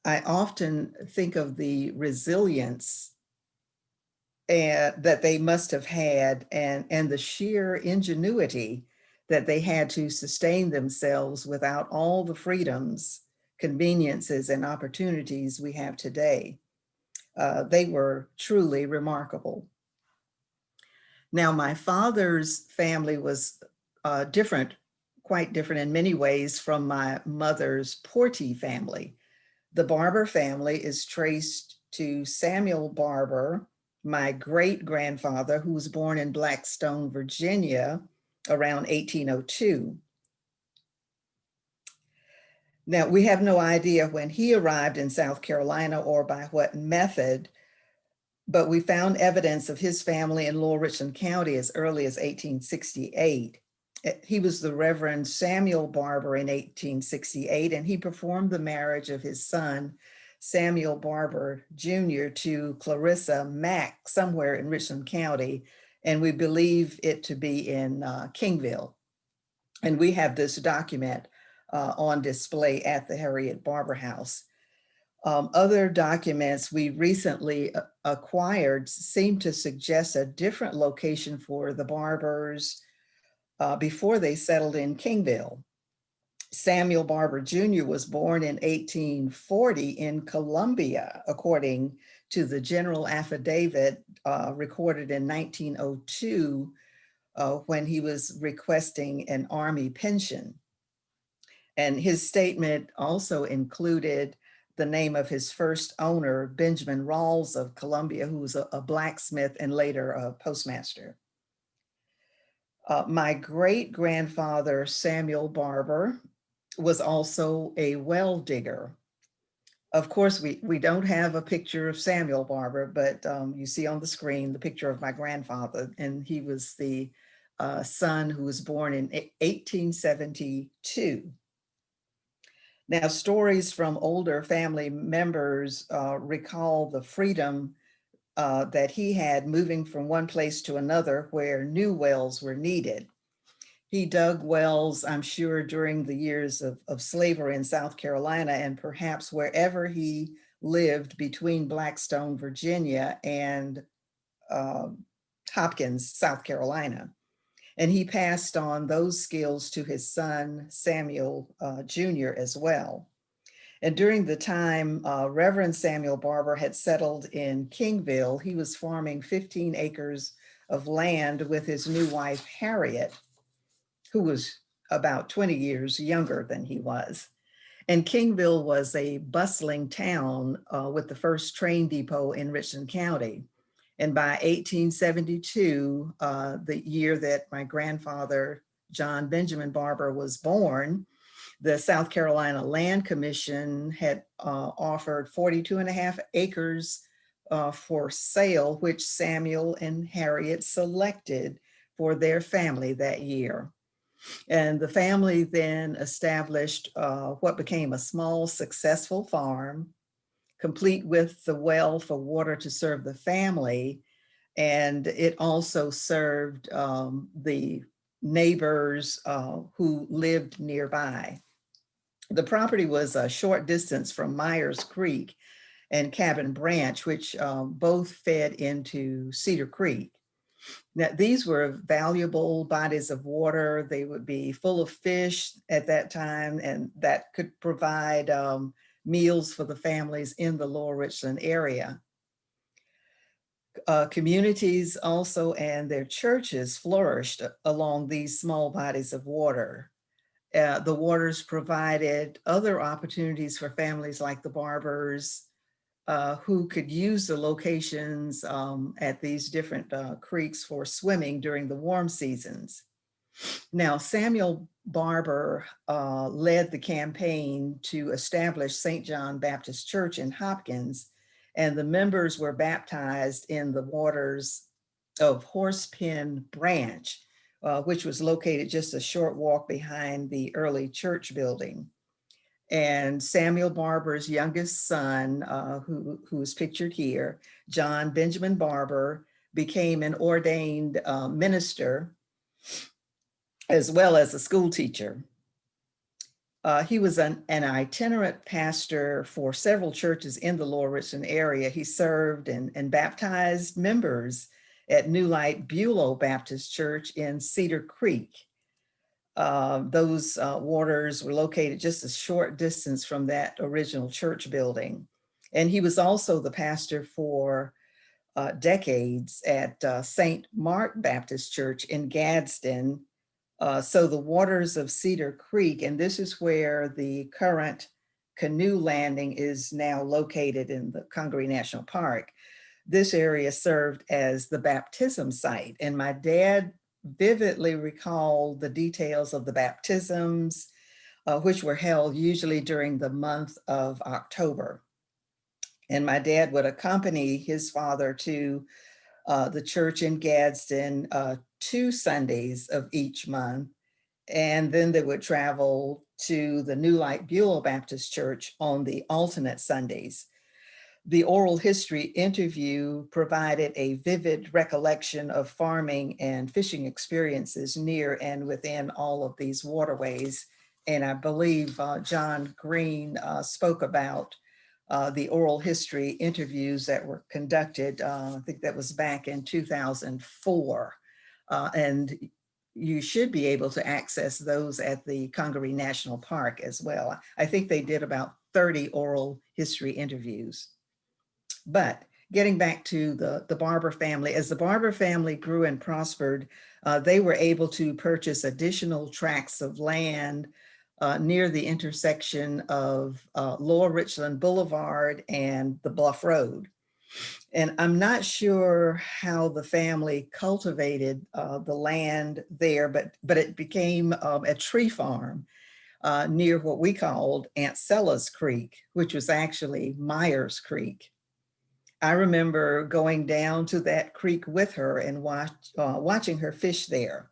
I often think of the resilience that they must have had and the sheer ingenuity that they had to sustain themselves without all the freedoms, conveniences, and opportunities we have today. They were truly remarkable. Now, my father's family was different, quite different in many ways from my mother's Porty family. The Barber family is traced to Samuel Barber, my great-grandfather, who was born in Blackstone, Virginia, around 1802. Now, we have no idea when he arrived in South Carolina or by what method, but we found evidence of his family in Lower Richland County as early as 1868. He was the Reverend Samuel Barber in 1868, and he performed the marriage of his son, Samuel Barber Jr., to Clarissa Mack, somewhere in Richland County, and we believe it to be in Kingville. And we have this document on display at the Harriet Barber House. Other documents we recently acquired seem to suggest a different location for the Barbers before they settled in Kingville. Samuel Barber Jr. was born in 1840 in Columbia, according to the general affidavit recorded in 1902 when he was requesting an Army pension. And his statement also included the name of his first owner, Benjamin Rawls of Columbia, who was a blacksmith and later a postmaster. My great-grandfather, Samuel Barber, was also a well digger. Of course, we don't have a picture of Samuel Barber, but you see on the screen the picture of my grandfather, and he was the son who was born in 1872. Now, stories from older family members recall the freedom that he had moving from one place to another where new wells were needed. He dug wells, I'm sure, during the years of slavery in South Carolina and perhaps wherever he lived between Blackstone, Virginia and Hopkins, South Carolina. And he passed on those skills to his son, Samuel Jr. as well. And during the time Reverend Samuel Barber had settled in Kingville, he was farming 15 acres of land with his new wife, Harriet, who was about 20 years younger than he was. And Kingville was a bustling town with the first train depot in Richland County. And by 1872, the year that my grandfather, John Benjamin Barber, was born, the South Carolina Land Commission had offered 42.5 acres for sale, which Samuel and Harriet selected for their family that year. And the family then established what became a small, successful farm, complete with the well for water to serve the family. And it also served the neighbors who lived nearby. The property was a short distance from Myers Creek and Cabin Branch, which both fed into Cedar Creek. Now, these were valuable bodies of water. They would be full of fish at that time, and that could provide meals for the families in the Lower Richland area. Communities also and their churches flourished along these small bodies of water. The waters provided other opportunities for families like the Barbers who could use the locations at these different creeks for swimming during the warm seasons. Now, Samuel Barber led the campaign to establish St. John Baptist Church in Hopkins, and the members were baptized in the waters of Horsepen Branch, which was located just a short walk behind the early church building. And Samuel Barber's youngest son, who is pictured here, John Benjamin Barber, became an ordained minister as well as a school teacher. He was an itinerant pastor for several churches in the Lower Richland area. He served and baptized members at New Light Beulah Baptist Church in Cedar Creek. Those waters were located just a short distance from that original church building. And he was also the pastor for decades at St. Mark Baptist Church in Gadsden. So the waters of Cedar Creek, and this is where the current canoe landing is now located in the Congaree National Park. This area served as the baptism site, and my dad vividly recalled the details of the baptisms, which were held usually during the month of October. And my dad would accompany his father to the church in Gadsden 2 Sundays of each month. And then they would travel to the New Light Beulah Baptist Church on the alternate Sundays. The oral history interview provided a vivid recollection of farming and fishing experiences near and within all of these waterways. And I believe John Green spoke about the oral history interviews that were conducted. I think that was back in 2004. And you should be able to access those at the Congaree National Park as well. I think they did about 30 oral history interviews. But getting back to the Barber family, as the Barber family grew and prospered, they were able to purchase additional tracts of land near the intersection of Lower Richland Boulevard and the Bluff Road. And I'm not sure how the family cultivated the land there, but it became a tree farm near what we called Aunt Sella's Creek, which was actually Myers Creek. I remember going down to that creek with her and watching her fish there.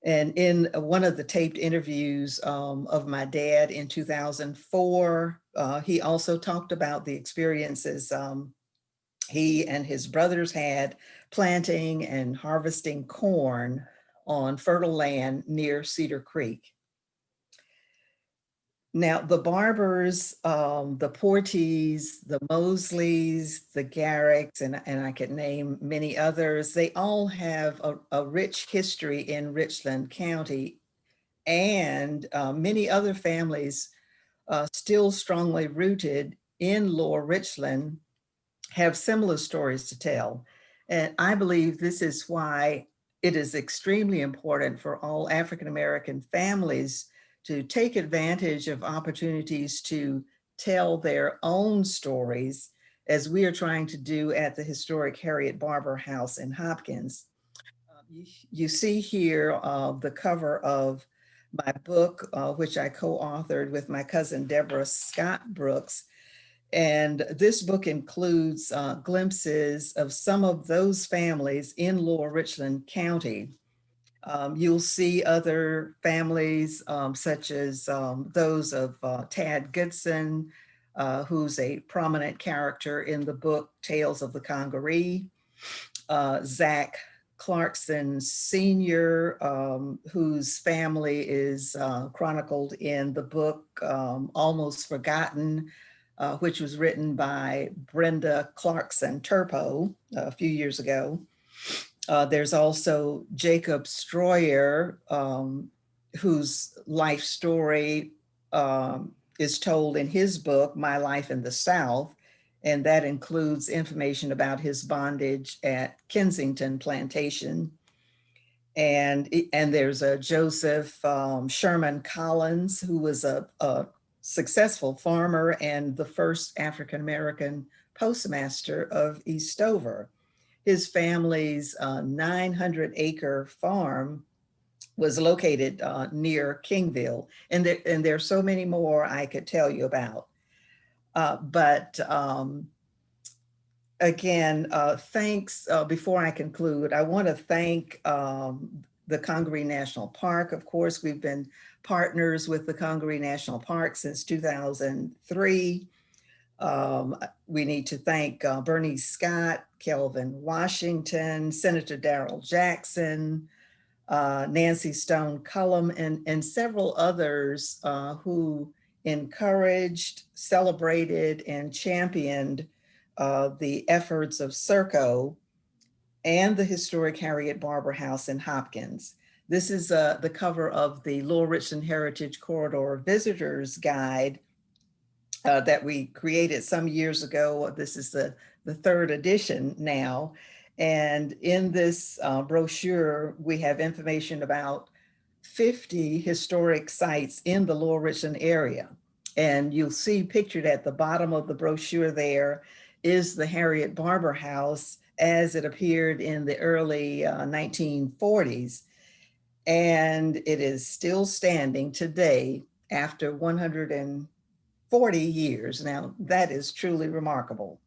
And in one of the taped interviews of my dad in 2004, he also talked about the experiences he and his brothers had planting and harvesting corn on fertile land near Cedar Creek. Now, the Barbers, the Portees, the Mosleys, the Garricks, and I could name many others, they all have a rich history in Richland County, and many other families still strongly rooted in Lower Richland have similar stories to tell. And I believe this is why it is extremely important for all African-American families to take advantage of opportunities to tell their own stories, as we are trying to do at the historic Harriet Barber House in Hopkins. You see here the cover of my book, which I co-authored with my cousin Deborah Scott Brooks. And this book includes glimpses of some of those families in Lower Richland County. You'll see other families such as those of Tad Goodson, who's a prominent character in the book Tales of the Congaree, Zach Clarkson Sr., whose family is chronicled in the book Almost Forgotten, which was written by Brenda Clarkson Turpo a few years ago. There's also Jacob Stroyer, whose life story is told in his book, My Life in the South, and that includes information about his bondage at Kensington Plantation. And there's a Joseph Sherman Collins, who was a successful farmer and the first African-American postmaster of Eastover. His family's 900-acre farm was located near Kingville, and there are so many more I could tell you about. Again, thanks. Before I conclude, I want to thank the Congaree National Park. Of course, we've been partners with the Congaree National Park since 2003. We need to thank Bernice Scott, Kelvin Washington, Senator Darrell Jackson, Nancy Stone Cullum, and several others who encouraged, celebrated, and championed the efforts of Serco and the historic Harriet Barber House in Hopkins. This is the cover of the Lower Richland Heritage Corridor Visitors Guide that we created some years ago. This is the third edition now. And in this brochure, we have information about 50 historic sites in the Lower Richland area. And you'll see pictured at the bottom of the brochure there is the Harriet Barber House as it appeared in the early 1940s. And it is still standing today after 140 years. Now, that is truly remarkable.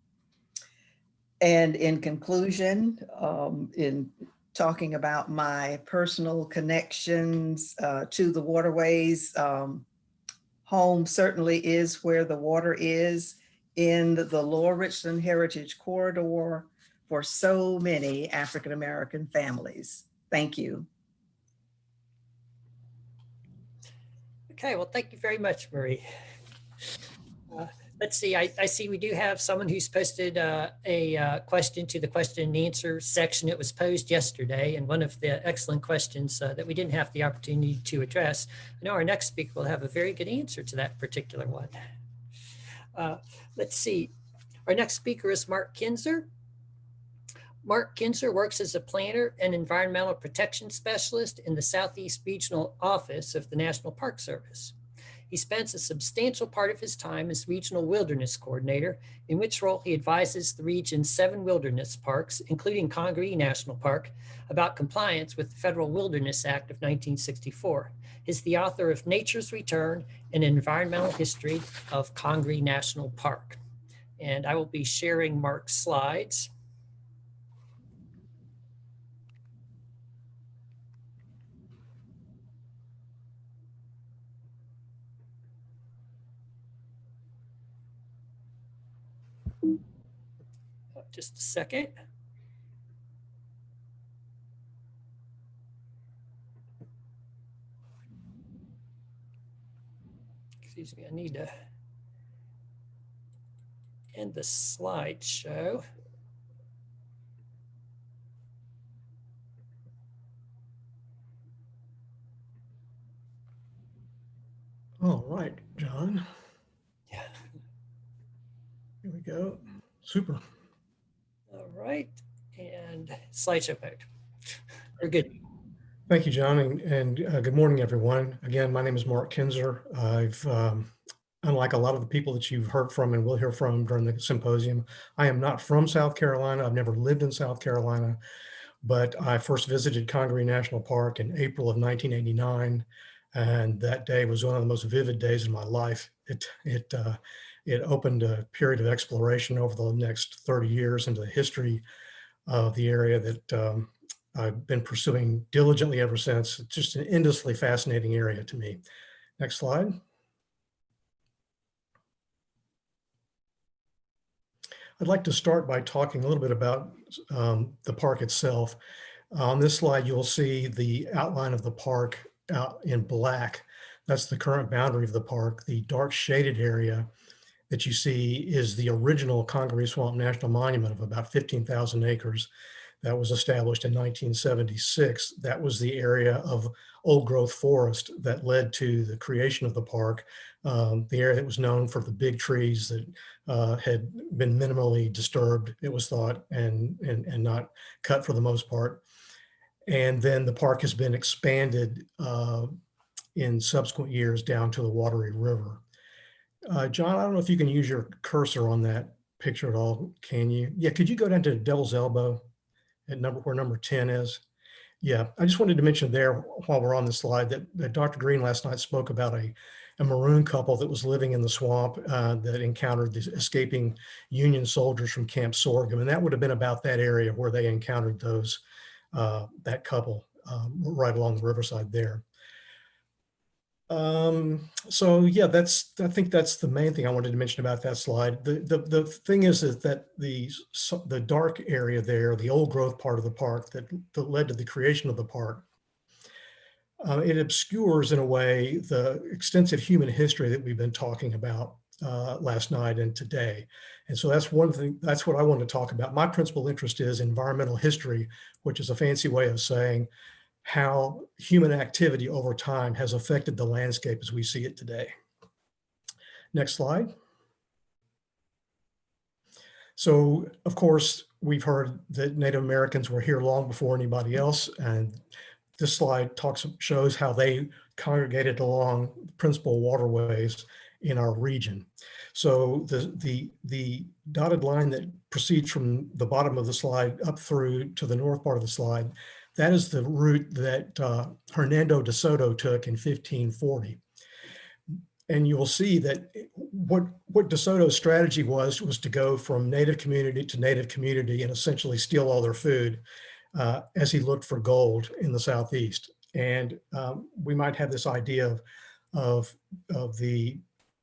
And in conclusion, in talking about my personal connections to the waterways, home certainly is where the water is in the Lower Richland Heritage Corridor for so many African-American families. Thank you. Okay, well, thank you very much, Marie. Let's see, I see we do have someone who's posted a question to the question and answer section. It was posed yesterday, and one of the excellent questions that we didn't have the opportunity to address. I know our next speaker will have a very good answer to that particular one. Let's see, our next speaker is Mark Kinzer. Mark Kinzer works as a planner and environmental protection specialist in the Southeast Regional Office of the National Park Service. He spends a substantial part of his time as Regional Wilderness Coordinator, in which role he advises the region's 7 wilderness parks, including Congaree National Park, about compliance with the Federal Wilderness Act of 1964. He's the author of Nature's Return, an Environmental History of Congaree National Park. And I will be sharing Mark's slides. Just a second. Excuse me, I need to end the slideshow. All right, John. Yeah. Here we go. Super. All right, and slideshow mode. We're good. Thank you, John, and good morning, everyone. Again, my name is Mark Kinzer. I've, unlike a lot of the people that you've heard from and will hear from during the symposium, I am not from South Carolina. I've never lived in South Carolina, but I first visited Congaree National Park in April of 1989, and that day was one of the most vivid days in my life. It opened a period of exploration over the next 30 years into the history of the area that I've been pursuing diligently ever since. It's just an endlessly fascinating area to me. Next slide. I'd like to start by talking a little bit about the park itself. On this slide, you'll see the outline of the park out in black. That's the current boundary of the park. The dark shaded area that you see is the original Congaree Swamp National Monument of about 15,000 acres that was established in 1976. That was the area of old growth forest that led to the creation of the park. The area that was known for the big trees that had been minimally disturbed, it was thought, and not cut for the most part. And then the park has been expanded in subsequent years down to the Watery River. John, I don't know if you can use your cursor on that picture at all, can you? Yeah, could you go down to Devil's Elbow at where number 10 is? Yeah, I just wanted to mention there while we're on the slide that Dr. Green last night spoke about a maroon couple that was living in the swamp that encountered the escaping Union soldiers from Camp Sorghum. And that would have been about that area where they encountered that couple right along the riverside there. So yeah, I think that's the main thing I wanted to mention about that slide. The thing is that the dark area there, the old growth part of the park that led to the creation of the park, it obscures in a way the extensive human history that we've been talking about last night and today. And so that's one thing, that's what I want to talk about. My principal interest is environmental history, which is a fancy way of saying how human activity over time has affected the landscape as we see it today. Next slide. So, of course, we've heard that Native Americans were here long before anybody else, and this slide shows how they congregated along principal waterways in our region. So the dotted line that proceeds from the bottom of the slide up through to the north part of the slide, that is the route that Hernando de Soto took in 1540. And you will see that what De Soto's strategy was to go from native community to native community and essentially steal all their food as he looked for gold in the Southeast. And we might have this idea of the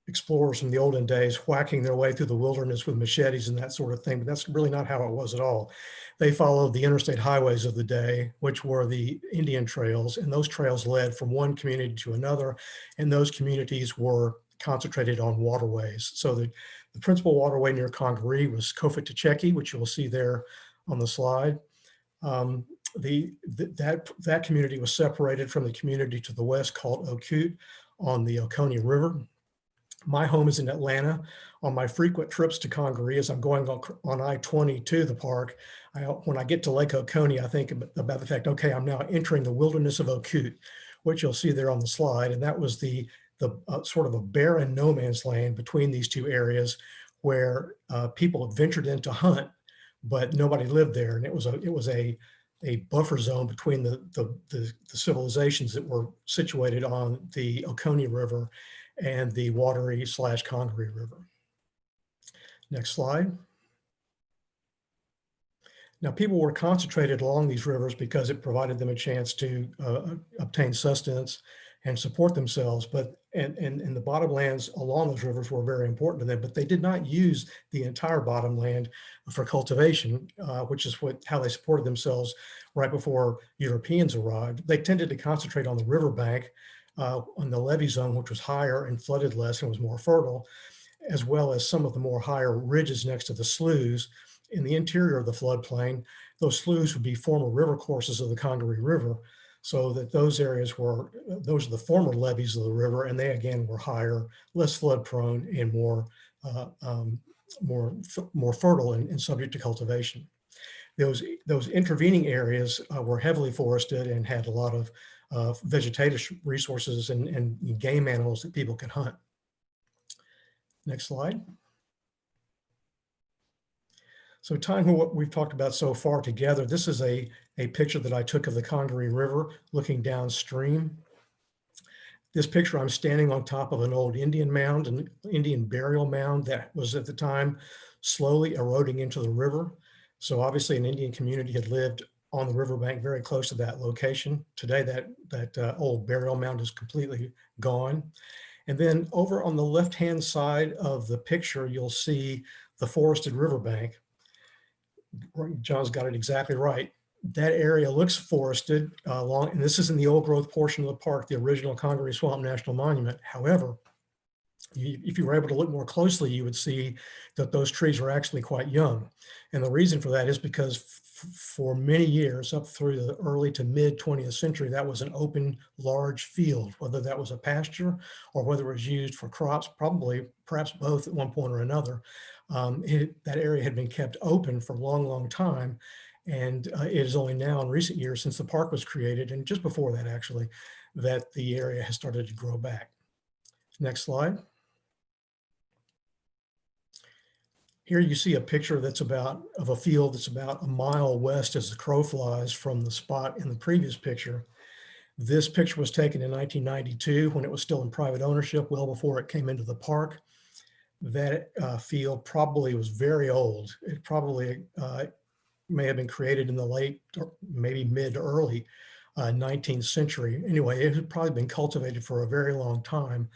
explorers from the olden days whacking their way through the wilderness with machetes and that sort of thing, but that's really not how it was at all. They followed the interstate highways of the day, which were the Indian trails, and those trails led from one community to another, and those communities were concentrated on waterways. So the principal waterway near Congaree was Cofetacheki, which you'll see there on the slide. That community was separated from the community to the west called Okute on the Oconee River. My home is in Atlanta. On my frequent trips to Congaree, as I'm going on I-20 to the park, when I get to Lake Oconee, I think about the fact, okay, I'm now entering the wilderness of Okute, which you'll see there on the slide. And that was the sort of a barren no man's land between these two areas where people had ventured in to hunt, but nobody lived there. And it was a buffer zone between the civilizations that were situated on the Oconee River and the watery / Congaree River. Next slide. Now, people were concentrated along these rivers because it provided them a chance to obtain sustenance and support themselves. And the bottomlands along those rivers were very important to them, but they did not use the entire bottomland for cultivation, which is how they supported themselves right before Europeans arrived. They tended to concentrate on the riverbank, on the levee zone, which was higher and flooded less and was more fertile, as well as some of the more higher ridges next to the sloughs. In the interior of the floodplain, those sloughs would be former river courses of the Congaree River, so that those are the former levees of the river, and they again were higher, less flood prone, and more fertile and subject to cultivation. Those intervening areas were heavily forested and had a lot of vegetative resources and game animals that people could hunt. Next slide. So tying what we've talked about so far together, this is a picture that I took of the Congaree River looking downstream. This picture, I'm standing on top of an old Indian mound, an Indian burial mound that was at the time slowly eroding into the river. So obviously an Indian community had lived on the riverbank very close to that location. Today, that old burial mound is completely gone. And then over on the left-hand side of the picture, you'll see the forested riverbank. John's got it exactly right. That area looks forested and this is in the old growth portion of the park, the original Congaree Swamp National Monument. However, if you were able to look more closely, you would see that those trees are actually quite young. And the reason for that is because for many years, up through the early to mid 20th century, that was an open, large field, whether that was a pasture or whether it was used for crops, perhaps both at one point or another. That area had been kept open for a long, long time. And it is only now in recent years, since the park was created, and just before that actually, that the area has started to grow back. Next slide. Here you see a picture that's of a field that's about a mile west as the crow flies from the spot in the previous picture. This picture was taken in 1992 when it was still in private ownership, well before it came into the park. That field probably was very old. It probably may have been created in the late, or maybe mid to early 19th century. Anyway, it had probably been cultivated for a very long time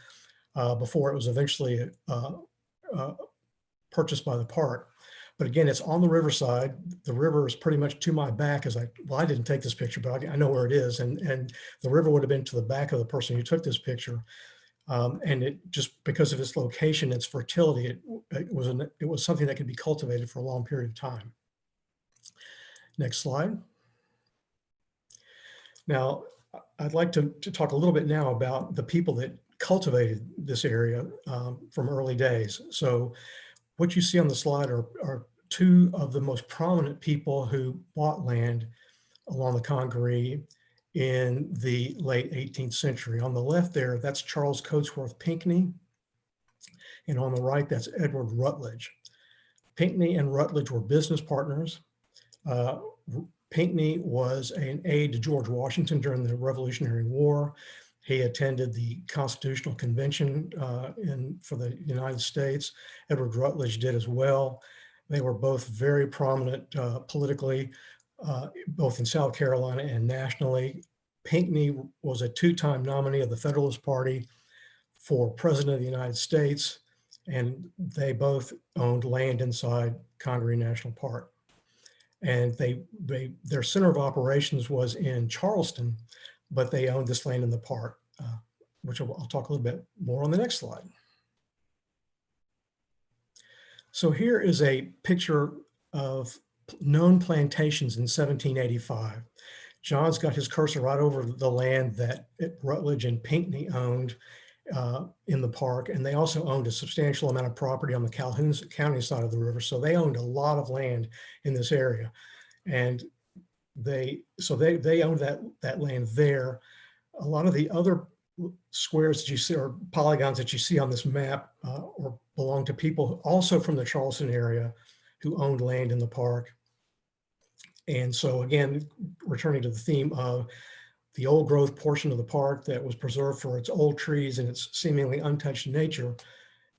before it was eventually purchased by the park. But again, it's on the riverside. The river is pretty much to my back I didn't take this picture, but I know where it is. And the river would have been to the back of the person who took this picture. And it just because of its location, its fertility, it was something that could be cultivated for a long period of time. Next slide. Now, I'd like to talk a little bit now about the people that cultivated this area from early days. So what you see on the slide are two of the most prominent people who bought land along the Congaree in the late 18th century. On the left there, that's Charles Cotesworth Pinckney. And on the right, that's Edward Rutledge. Pinckney and Rutledge were business partners. Pinckney was an aide to George Washington during the Revolutionary War. He attended the Constitutional Convention for the United States. Edward Rutledge did as well. They were both very prominent politically, both in South Carolina and nationally. Pinckney was a two-time nominee of the Federalist Party for President of the United States, and they both owned land inside Congaree National Park. And their center of operations was in Charleston, but they owned this land in the park, which I'll talk a little bit more on the next slide. So here is a picture of known plantations in 1785. John's got his cursor right over the land that Rutledge and Pinckney owned in the park, and they also owned a substantial amount of property on the Calhoun County side of the river. So they owned a lot of land in this area, and they owned that land there. A lot of the other squares that you see or polygons that you see on this map or belong to people also from the Charleston area who owned land in the park. And so again, returning to the theme of the old growth portion of the park that was preserved for its old trees and its seemingly untouched nature.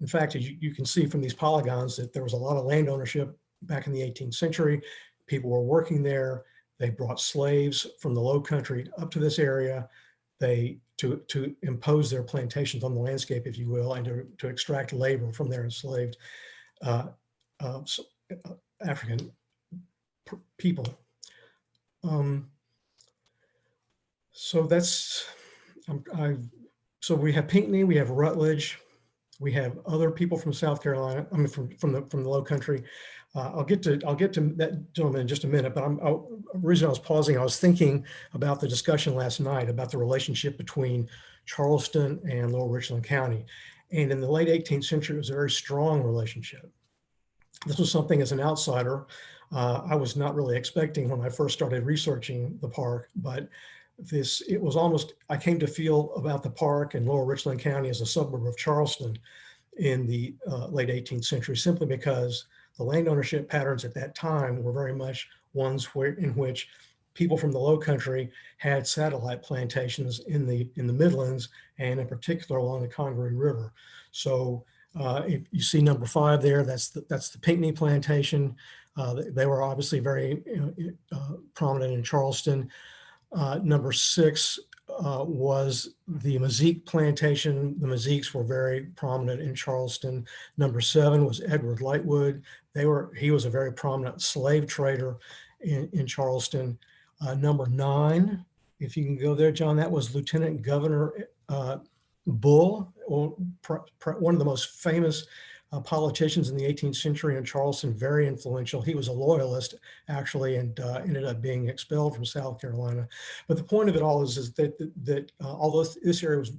In fact, you can see from these polygons that there was a lot of land ownership back in the 18th century. People were working there. They brought slaves from the low country up to this area. To impose their plantations on the landscape, if you will, and to extract labor from their enslaved African people. So we have Pinckney, we have Rutledge, we have other people from South Carolina. I mean, from the Low Country. I'll get to that gentleman in just a minute. But the reason I was pausing, I was thinking about the discussion last night about the relationship between Charleston and Lower Richland County, and in the late 18th century, it was a very strong relationship. This was something as an outsider I was not really expecting when I first started researching the park, but it was almost, I came to feel about the park and Lower Richland County as a suburb of Charleston in the late 18th century, simply because the land ownership patterns at that time were very much ones in which people from the Low Country had satellite plantations in the Midlands, and in particular along the Congaree River. So if you see number 5 there, that's the Pinckney plantation. They were obviously very prominent in Charleston. Number 6 was the Mazique plantation. The Maziques were very prominent in Charleston. Number 7 was Edward Lightwood. He was a very prominent slave trader in Charleston. Number 9, if you can go there, John, that was Lieutenant Governor Bull, one of the most famous politicians in the 18th century in Charleston, very influential. He was a loyalist, actually, and ended up being expelled from South Carolina. But the point of it all is that although this area was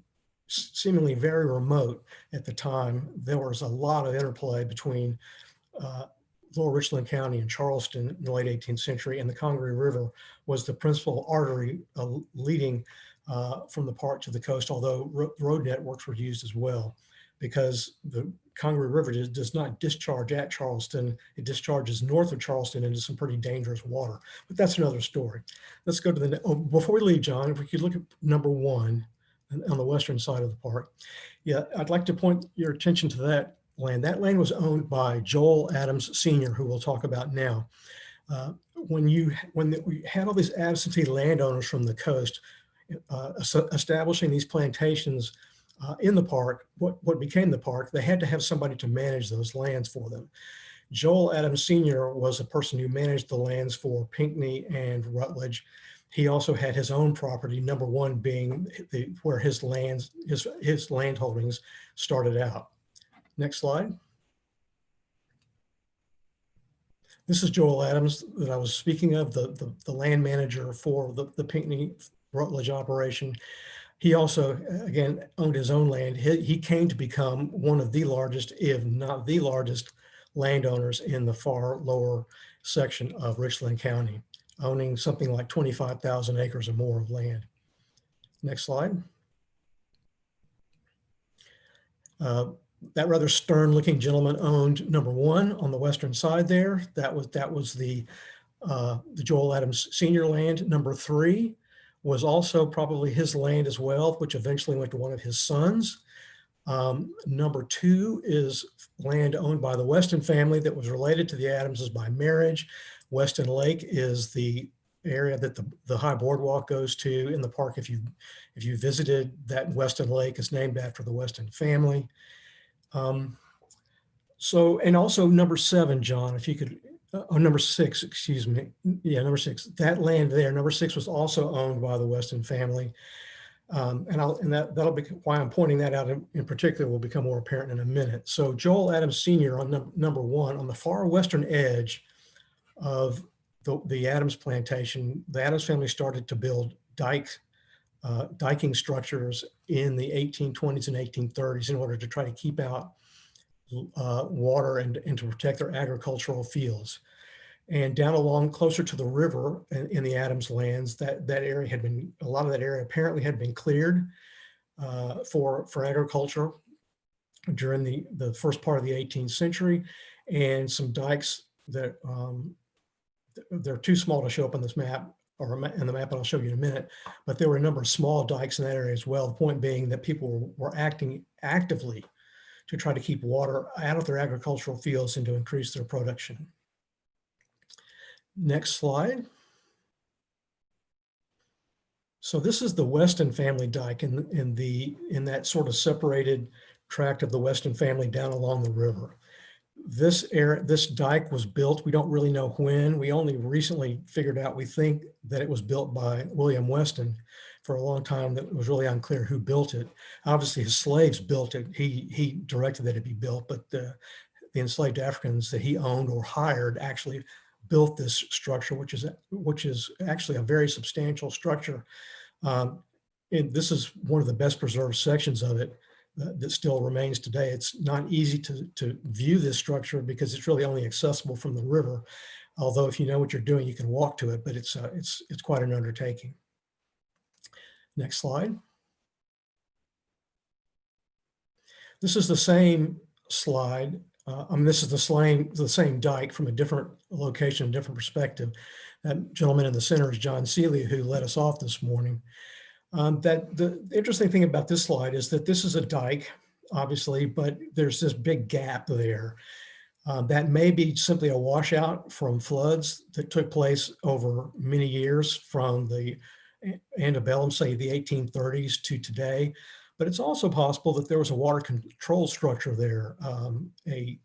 seemingly very remote at the time, there was a lot of interplay between Lower Richland County and Charleston in the late 18th century, and the Congaree River was the principal artery leading from the park to the coast, although road networks were used as well. because the Congaree River does not discharge at Charleston. It discharges north of Charleston into some pretty dangerous water, but that's another story. Let's go to the, before we leave, John, if we could look at number 1 on the western side of the park. Yeah, I'd like to point your attention to that land. That land was owned by Joel Adams Sr., who we'll talk about now. When we had all these absentee landowners from the coast establishing these plantations in the park, what became the park, they had to have somebody to manage those lands for them. Joel Adams Sr. was a person who managed the lands for Pinckney and Rutledge. He also had his own property, number 1 being where his land holdings started out. Next slide. This is Joel Adams that I was speaking of, the land manager for the Pinckney Rutledge operation. He also, again, owned his own land. He came to become one of the largest, if not the largest, landowners in the far lower section of Richland County, owning something like 25,000 acres or more of land. Next slide. That rather stern-looking gentleman owned number 1 on the western side there. That was the Joel Adams Sr. land. Number 3 was also probably his land as well, which eventually went to one of his sons. Number 2 is land owned by the Weston family that was related to the Adamses by marriage. Weston Lake is the area that the high boardwalk goes to in the park. If you visited, that Weston Lake is named after the Weston family. And also number 7, John, if you could, number 6, excuse me. Yeah, number 6, that land there, number 6 was also owned by the Weston family. That'll be why I'm pointing that out in particular will become more apparent in a minute. So Joel Adams Sr. on number 1, on the far western edge of the Adams plantation, the Adams family started to build diking structures in the 1820s and 1830s in order to try to keep out water and to protect their agricultural fields. And down along closer to the river in the Adams lands, that area had been, a lot of that area apparently had been cleared for agriculture during the first part of the 18th century. And some dikes that they're too small to show up on this map or in the map I'll show you in a minute, but there were a number of small dikes in that area as well. The point being that people were acting actively to try to keep water out of their agricultural fields and to increase their production. Next slide. So this is the Weston family dike in that sort of separated tract of the Weston family down along the river. This dike was built, we don't really know when. We only recently figured out, we think that it was built by William Weston. For a long time, that was really unclear who built it. Obviously, his slaves built it. He directed that it be built, but the enslaved Africans that he owned or hired actually built this structure, which is actually a very substantial structure. And this is one of the best preserved sections of it that still remains today. It's not easy to view this structure because it's really only accessible from the river. Although if you know what you're doing, you can walk to it, but it's quite an undertaking. Next slide. This is the same slide. This is the same dike from a different location, different perspective. That gentleman in the center is John Celia, who led us off this morning. The interesting thing about this slide is that this is a dike, obviously, but there's this big gap there. That may be simply a washout from floods that took place over many years from the antebellum, say the 1830s to today. But it's also possible that there was a water control structure there, a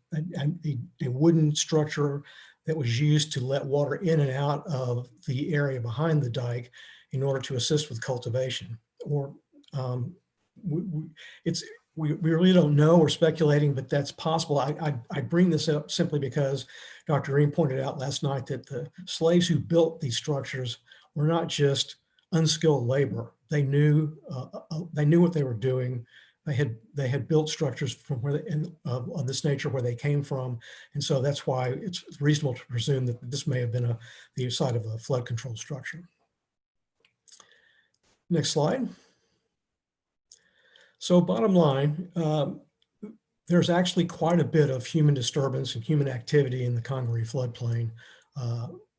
wooden structure that was used to let water in and out of the area behind the dike in order to assist with cultivation. Or we really don't know, we're speculating, but that's possible. I bring this up simply because Dr. Green pointed out last night that the slaves who built these structures were not just unskilled labor. They knew what they were doing. They had built structures from of this nature where they came from, and so that's why it's reasonable to presume that this may have been the site of a flood control structure. Next slide. So bottom line, there's actually quite a bit of human disturbance and human activity in the Congaree floodplain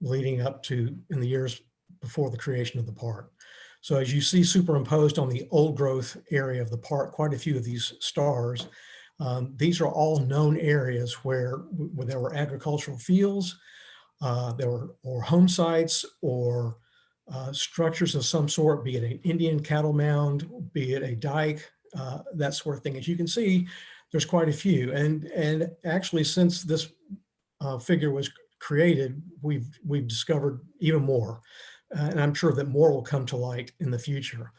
leading up to in the years before the creation of the park. So as you see superimposed on the old growth area of the park, quite a few of these stars, these are all known areas where there were agricultural fields, there were or home sites or structures of some sort, be it an Indian cattle mound, be it a dike, that sort of thing. As you can see, there's quite a few. And actually, since this figure was created, we've discovered even more. And I'm sure that more will come to light in the future.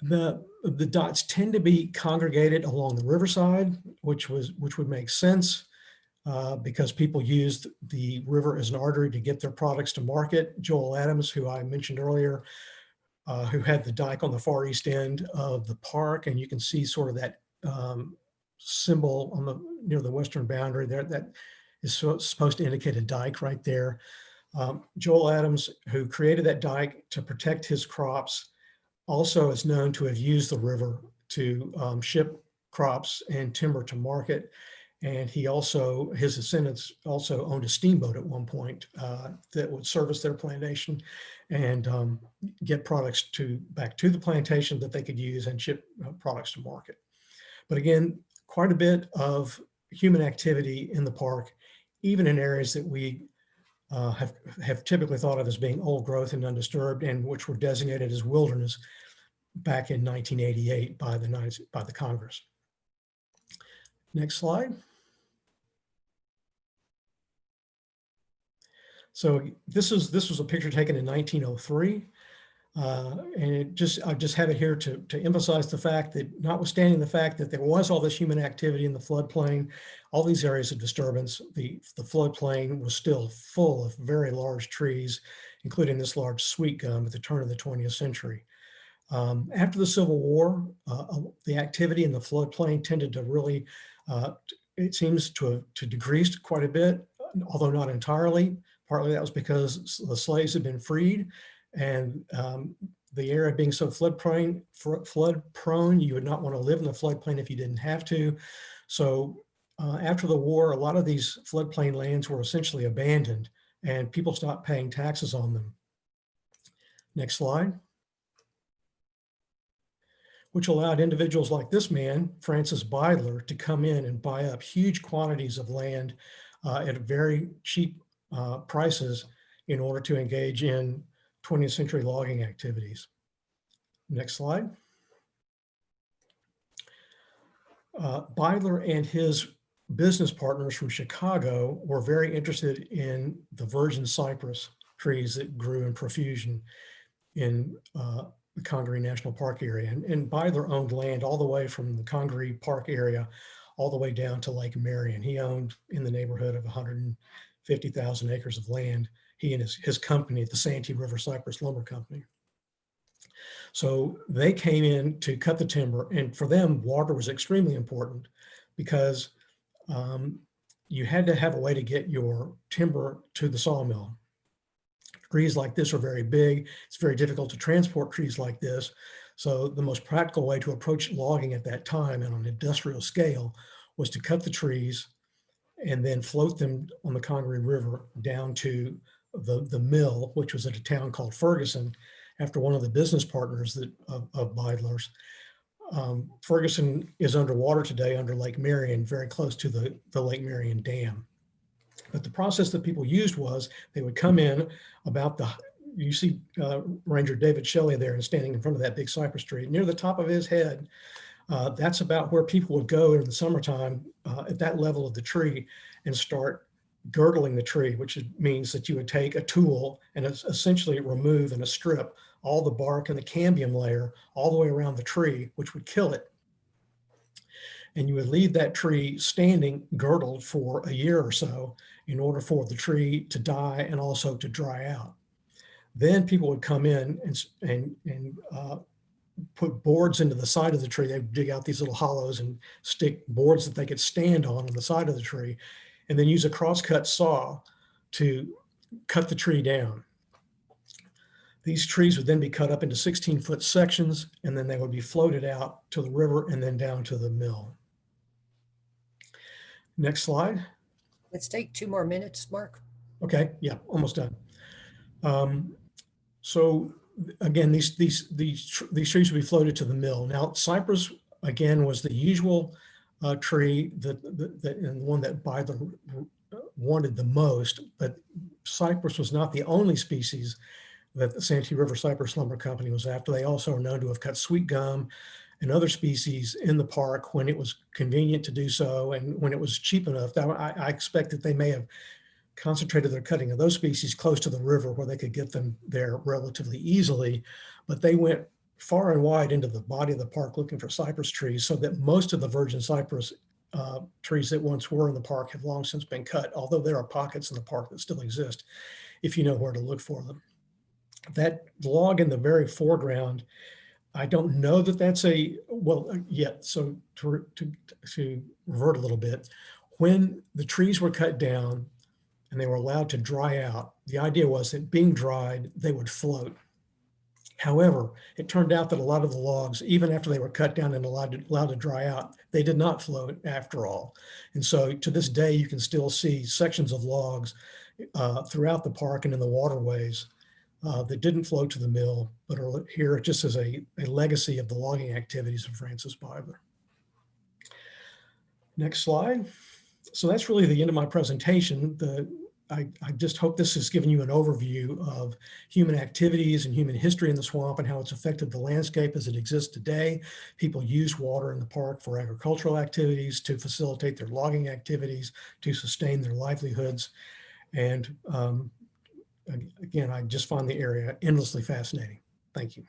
The dots tend to be congregated along the riverside, which would make sense because people used the river as an artery to get their products to market. Joel Adams, who I mentioned earlier, who had the dike on the far east end of the park, and you can see sort of that symbol on the near the western boundary there that is supposed to indicate a dike right there. Joel Adams, who created that dike to protect his crops, also is known to have used the river to ship crops and timber to market. And he also, his descendants also owned a steamboat at one point that would service their plantation and get products back to the plantation that they could use and ship products to market. But again, quite a bit of human activity in the park, even in areas that we have typically thought of as being old growth and undisturbed, and which were designated as wilderness back in 1988 by the Congress. Next slide. So this was a picture taken in 1903. And I just have it here to emphasize the fact that, notwithstanding the fact that there was all this human activity in the floodplain, all these areas of disturbance, the floodplain was still full of very large trees, including this large sweet gum at the turn of the 20th century. After the Civil War, the activity in the floodplain tended to really, it seems to have decreased quite a bit, although not entirely. Partly that was because the slaves had been freed, and the area being so flood prone, you would not want to live in the floodplain if you didn't have to. So after the war, a lot of these floodplain lands were essentially abandoned, and people stopped paying taxes on them. Next slide. Which allowed individuals like this man, Francis Beidler, to come in and buy up huge quantities of land at very cheap prices in order to engage in 20th century logging activities. Next slide. Beidler and his business partners from Chicago were very interested in the virgin cypress trees that grew in profusion in the Congaree National Park area. And Beidler owned land all the way from the Congaree Park area all the way down to Lake Marion. He owned in the neighborhood of 150,000 acres of land, he and his company, the Santee River Cypress Lumber Company. So they came in to cut the timber, and for them, water was extremely important because you had to have a way to get your timber to the sawmill. Trees like this are very big. It's very difficult to transport trees like this. So the most practical way to approach logging at that time and on an industrial scale was to cut the trees and then float them on the Congaree River down to the mill, which was at a town called Ferguson, after one of the business partners of Beidler's. Ferguson is underwater today under Lake Marion, very close to the Lake Marion Dam. But the process that people used was they would come in about you see Ranger David Shelley there and standing in front of that big cypress tree. Near the top of his head, that's about where people would go in the summertime at that level of the tree and start girdling the tree, which means that you would take a tool and essentially remove in a strip all the bark and the cambium layer all the way around the tree, which would kill it. And you would leave that tree standing girdled for a year or so in order for the tree to die and also to dry out. Then people would come in and put boards into the side of the tree. They would dig out these little hollows and stick boards that they could stand on the side of the tree, and then use a crosscut saw to cut the tree down. These trees would then be cut up into 16-foot sections, and then they would be floated out to the river and then down to the mill. Next slide. Let's take 2 more minutes, Mark. Okay, yeah, almost done. So again, these trees will be floated to the mill. Now, cypress again was the usual tree that and one that Byler wanted the most, but cypress was not the only species that the Santee River Cypress Lumber Company was after. They also are known to have cut sweet gum and other species in the park when it was convenient to do so and when it was cheap enough. I expect that they may have concentrated their cutting of those species close to the river where they could get them there relatively easily, but they went far and wide into the body of the park looking for cypress trees, so that most of the virgin cypress trees that once were in the park have long since been cut, although there are pockets in the park that still exist if you know where to look for them. That log in the very foreground, I don't know that that's so to revert a little bit, when the trees were cut down and they were allowed to dry out, the idea was that being dried, they would float. However, it turned out that a lot of the logs, even after they were cut down and allowed to dry out, they did not float after all. And so to this day, you can still see sections of logs throughout the park and in the waterways that didn't float to the mill, but are here just as a legacy of the logging activities of Francis Byler. Next slide. So that's really the end of my presentation. I just hope this has given you an overview of human activities and human history in the swamp and how it's affected the landscape as it exists today. People use water in the park for agricultural activities, to facilitate their logging activities, to sustain their livelihoods. And again, I just find the area endlessly fascinating. Thank you.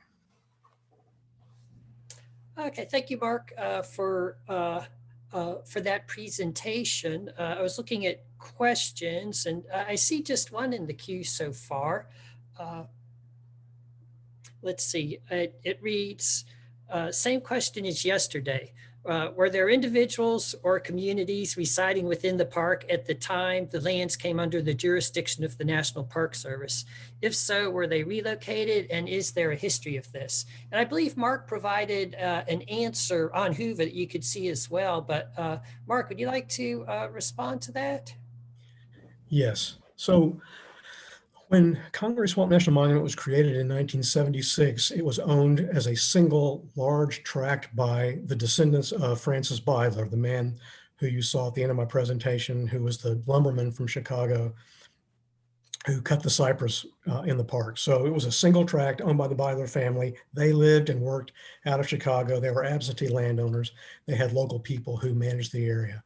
Okay, thank you, Mark, for that presentation. I was looking at questions, and I see just one in the queue so far. Let's see, it reads, same question as yesterday. Were there individuals or communities residing within the park at the time the lands came under the jurisdiction of the National Park Service? If so, were they relocated, and is there a history of this? And I believe Mark provided an answer on Hoover that you could see as well, but Mark, would you like to respond to that? Yes. So when Congaree Swamp National Monument was created in 1976, it was owned as a single large tract by the descendants of Francis Byler, the man who you saw at the end of my presentation, who was the lumberman from Chicago who cut the cypress in the park. So it was a single tract owned by the Byler family. They lived and worked out of Chicago. They were absentee landowners. They had local people who managed the area.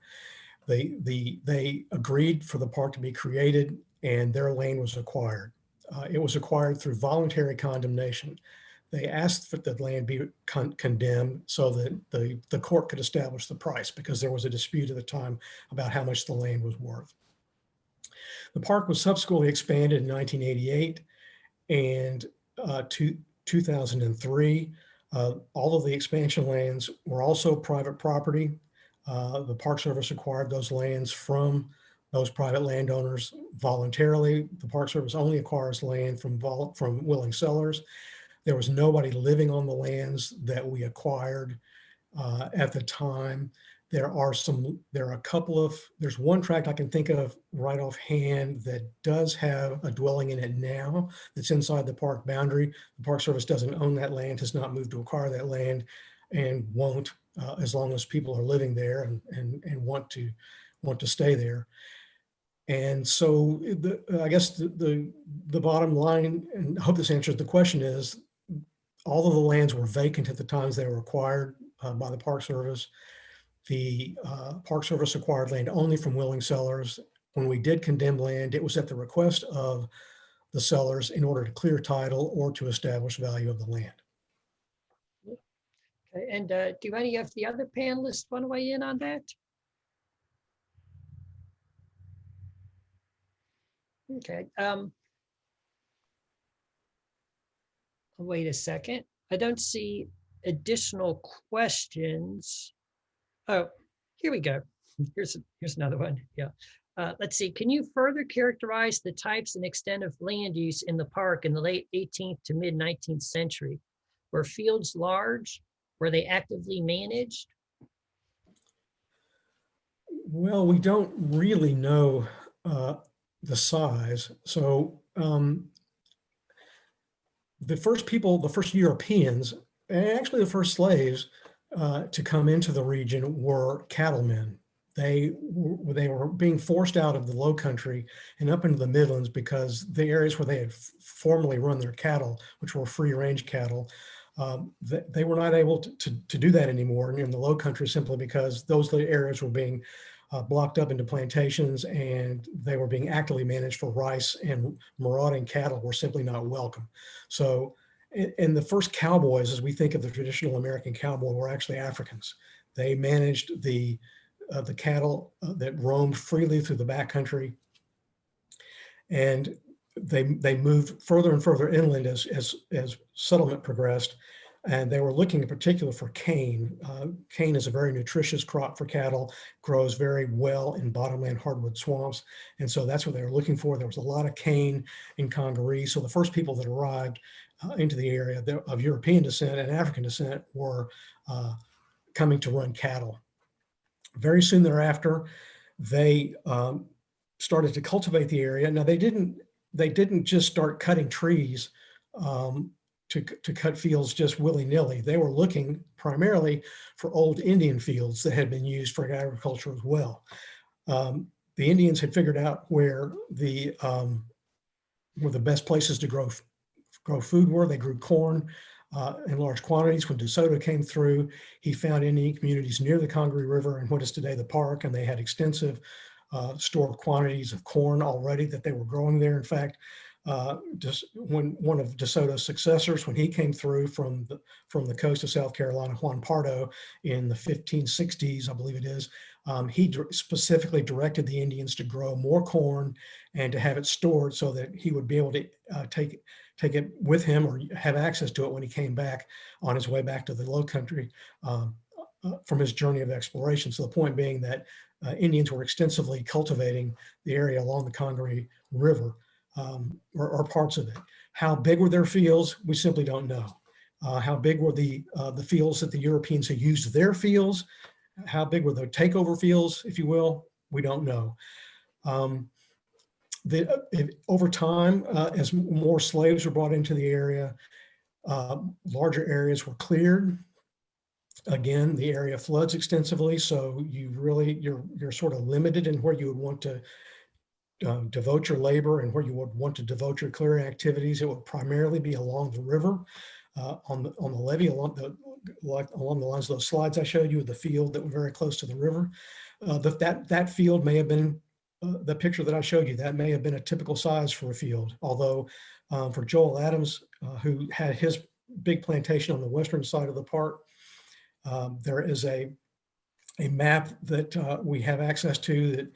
They agreed for the park to be created, and their land was acquired. It was acquired through voluntary condemnation. They asked that the land be condemned so that the court could establish the price, because there was a dispute at the time about how much the land was worth. The park was subsequently expanded in 1988 and 2003. All of the expansion lands were also private property. The Park Service acquired those lands from those private landowners voluntarily. The Park Service only acquires land from willing sellers. There was nobody living on the lands that we acquired at the time. There's one tract I can think of right offhand that does have a dwelling in it now that's inside the park boundary. The Park Service doesn't own that land, has not moved to acquire that land, and won't as long as people are living there and want to stay there. And so I guess the bottom line, and I hope this answers the question, is all of the lands were vacant at the times they were acquired by the Park Service. The Park Service acquired land only from willing sellers. When we did condemn land, it was at the request of the sellers in order to clear title or to establish value of the land. Okay, and do any of the other panelists want to weigh in on that? Okay. Wait a second. I don't see additional questions. Oh, here we go. Here's another one. Yeah. Let's see. Can you further characterize the types and extent of land use in the park in the late 18th to mid 19th century? Were fields large? Were they actively managed? Well, we don't really know the size. So the first Europeans, and actually the first slaves to come into the region were cattlemen. They were being forced out of the Low Country and up into the Midlands because the areas where they had formerly run their cattle, which were free range cattle, they were not able to do that anymore in the Low Country simply because those areas were being blocked up into plantations and they were being actively managed for rice, and marauding cattle were simply not welcome. So, and the first cowboys, as we think of the traditional American cowboy, were actually Africans. They managed the cattle that roamed freely through the backcountry, and they moved further and further inland as settlement progressed. And they were looking in particular for cane. Cane is a very nutritious crop for cattle, grows very well in bottomland hardwood swamps. And so that's what they were looking for. There was a lot of cane in Congaree. So the first people that arrived into the area of European descent and African descent were coming to run cattle. Very soon thereafter, they started to cultivate the area. Now they didn't just start cutting trees to cut fields just willy-nilly. They were looking primarily for old Indian fields that had been used for agriculture as well. The Indians had figured out where the best places to grow food were. They grew corn in large quantities. When DeSoto came through, he found Indian communities near the Congaree River and what is today the park, and they had extensive stored quantities of corn already that they were growing there. In fact, just when one of DeSoto's successors, when he came through from the coast of South Carolina, Juan Pardo, in the 1560s, I believe it is, he specifically directed the Indians to grow more corn and to have it stored so that he would be able to take it with him or have access to it when he came back on his way back to the Low Country from his journey of exploration. So the point being that Indians were extensively cultivating the area along the Congaree River. Or parts of it. How big were their fields? We simply don't know. How big were the fields that the Europeans had used their fields? How big were the takeover fields, if you will? We don't know. Over time, as more slaves were brought into the area, larger areas were cleared. Again, the area floods extensively, so you're sort of limited in where you would want to devote your labor and where you would want to devote your clearing activities. It would primarily be along the river, on the levee, along the lines of those slides I showed you of the field that were very close to the river. That field may have been, the picture that I showed you, that may have been a typical size for a field. Although for Joel Adams, who had his big plantation on the western side of the park, there is a map that we have access to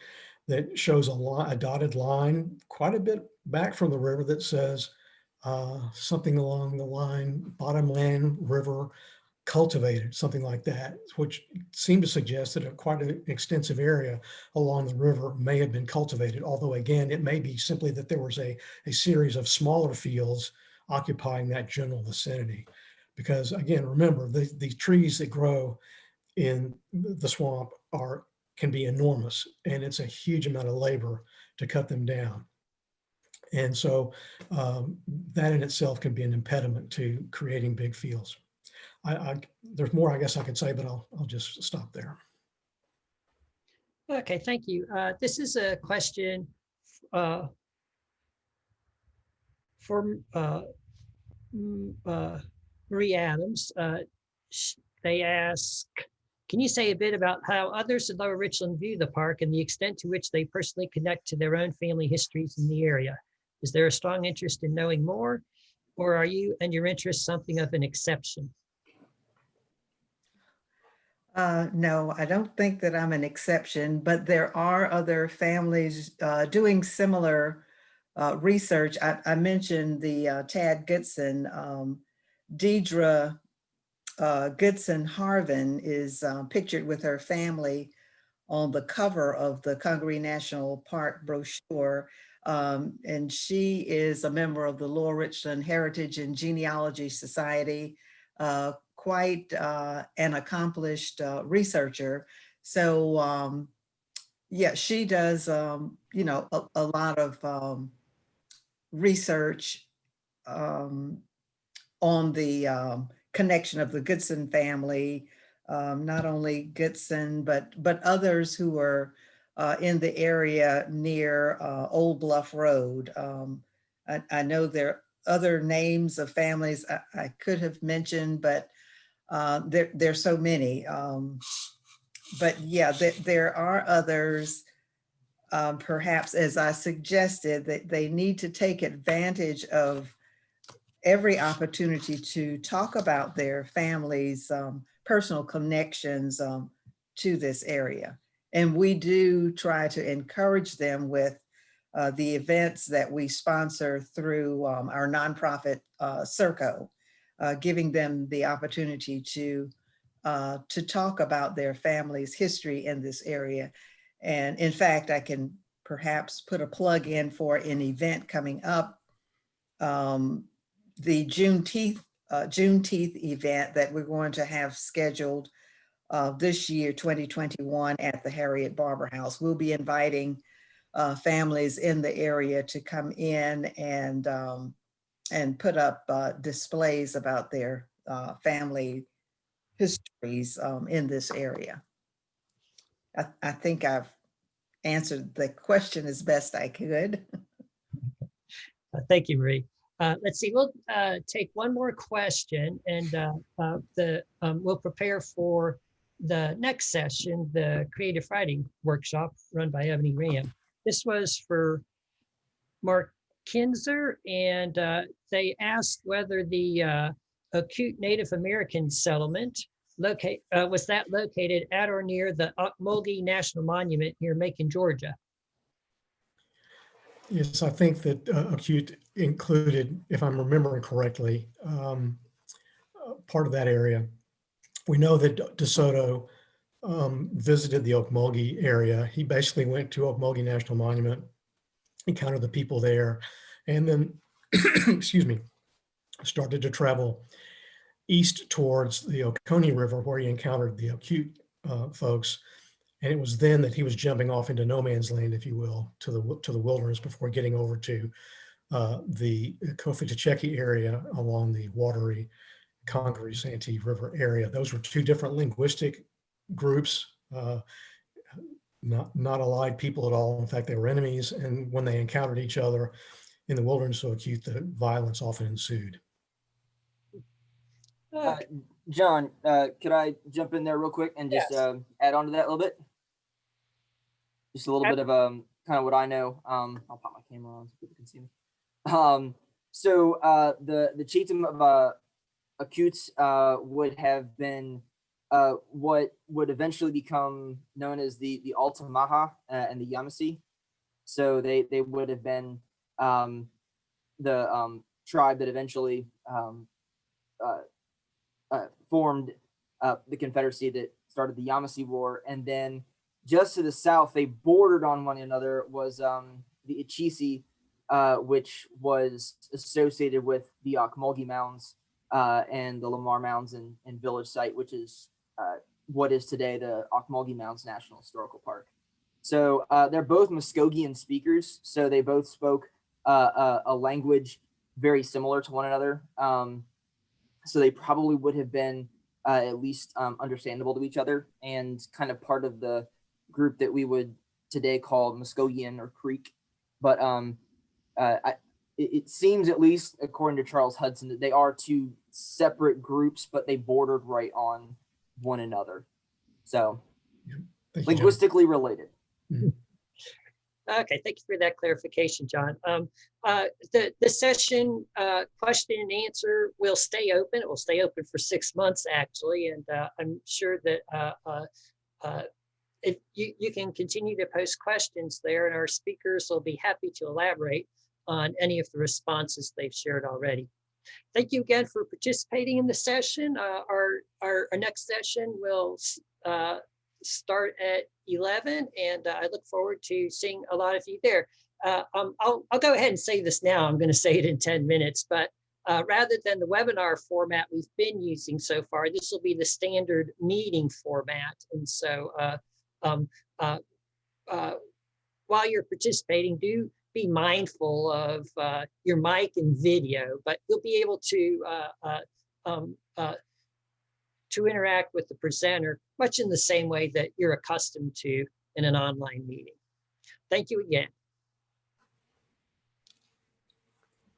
that shows a dotted line quite a bit back from the river that says something along the line, bottomland river cultivated, something like that, which seemed to suggest that quite an extensive area along the river may have been cultivated. Although again, it may be simply that there was a series of smaller fields occupying that general vicinity. Because again, remember, these trees that grow in the swamp can be enormous, and it's a huge amount of labor to cut them down. And so that in itself can be an impediment to creating big fields. There's more I guess I could say, but I'll just stop there. Okay, thank you. This is a question for Marie Adams. They ask, can you say a bit about how others in Lower Richland view the park and the extent to which they personally connect to their own family histories in the area? Is there a strong interest in knowing more, or are you and your interest something of an exception? No, I don't think that I'm an exception, but there are other families doing similar research. I mentioned the Tad Goodson, Deidre Goodson Harvin is pictured with her family on the cover of the Congaree National Park brochure. And she is a member of the Lower Richland Heritage and Genealogy Society, quite an accomplished researcher. So Yeah, she does, you know, a lot of research um, on the connection of the Goodson family, not only Goodson, but others who are in the area near Old Bluff Road. I know there are other names of families I could have mentioned, but there's so many. But yeah, there are others, perhaps as I suggested, that they need to take advantage of every opportunity to talk about their families' personal connections to this area. And we do try to encourage them with the events that we sponsor through our nonprofit Circo, giving them the opportunity to talk about their family's history in this area. And in fact, I can perhaps put a plug in for an event coming up, the Juneteenth event that we're going to have scheduled this year, 2021, at the Harriet Barber House. We'll be inviting families in the area to come in and put up displays about their family histories in this area. I think I've answered the question as best I could. Thank you, Marie. Let's see, we'll take one more question, and we'll prepare for the next session, the Creative Writing Workshop run by Ebony Ram. This was for Mark Kinzer, and they asked whether the Acute Native American settlement was that located at or near the Ocmulgee National Monument near Macon, Georgia. Yes, I think that Acute included, if I'm remembering correctly, part of that area. We know that DeSoto visited the Ocmulgee area. He basically went to Ocmulgee National Monument, encountered the people there, and then, excuse me, started to travel east towards the Oconee River, where he encountered the Acute folks. And it was then that he was jumping off into no man's land, if you will, to the wilderness before getting over to the Kofi-Tacheki area along the watery Congaree-Santee River area. Those were two different linguistic groups, not allied people at all. In fact, they were enemies. And when they encountered each other in the wilderness of Acute, the violence often ensued. John, could I jump in there real quick and just add on to that a little bit? Just a little bit of kind of what I know. I'll pop my camera on so people can see me. So the chiefdom of Acute would have been what would eventually become known as the Altamaha and the Yamasee. So they would have been the tribe that eventually formed the Confederacy that started the Yamasee War. And then just to the south, they bordered on one another, was the Ichisi, which was associated with the Ocmulgee Mounds and the Lamar Mounds and Village Site, which is what is today the Ocmulgee Mounds National Historical Park. So they're both Muskogean speakers, so they both spoke a language very similar to one another. So they probably would have been at least understandable to each other, and kind of part of the group that we would today call Muskogean or Creek. But it seems, at least according to Charles Hudson, that they are two separate groups, but they bordered right on one another. So linguistically related. Mm-hmm. Okay, thank you for that clarification, John. The session question and answer will stay open. It will stay open for 6 months, actually, and I'm sure that if you can continue to post questions there, and our speakers will be happy to elaborate on any of the responses they've shared already. Thank you again for participating in the session. Our next session will start at 11, and I look forward to seeing a lot of you there. I'll go ahead and say this now. I'm going to say it in 10 minutes, but rather than the webinar format we've been using so far, this will be the standard meeting format. And so while you're participating, do be mindful of your mic and video, but you'll be able to interact with the presenter much in the same way that you're accustomed to in an online meeting. Thank you again.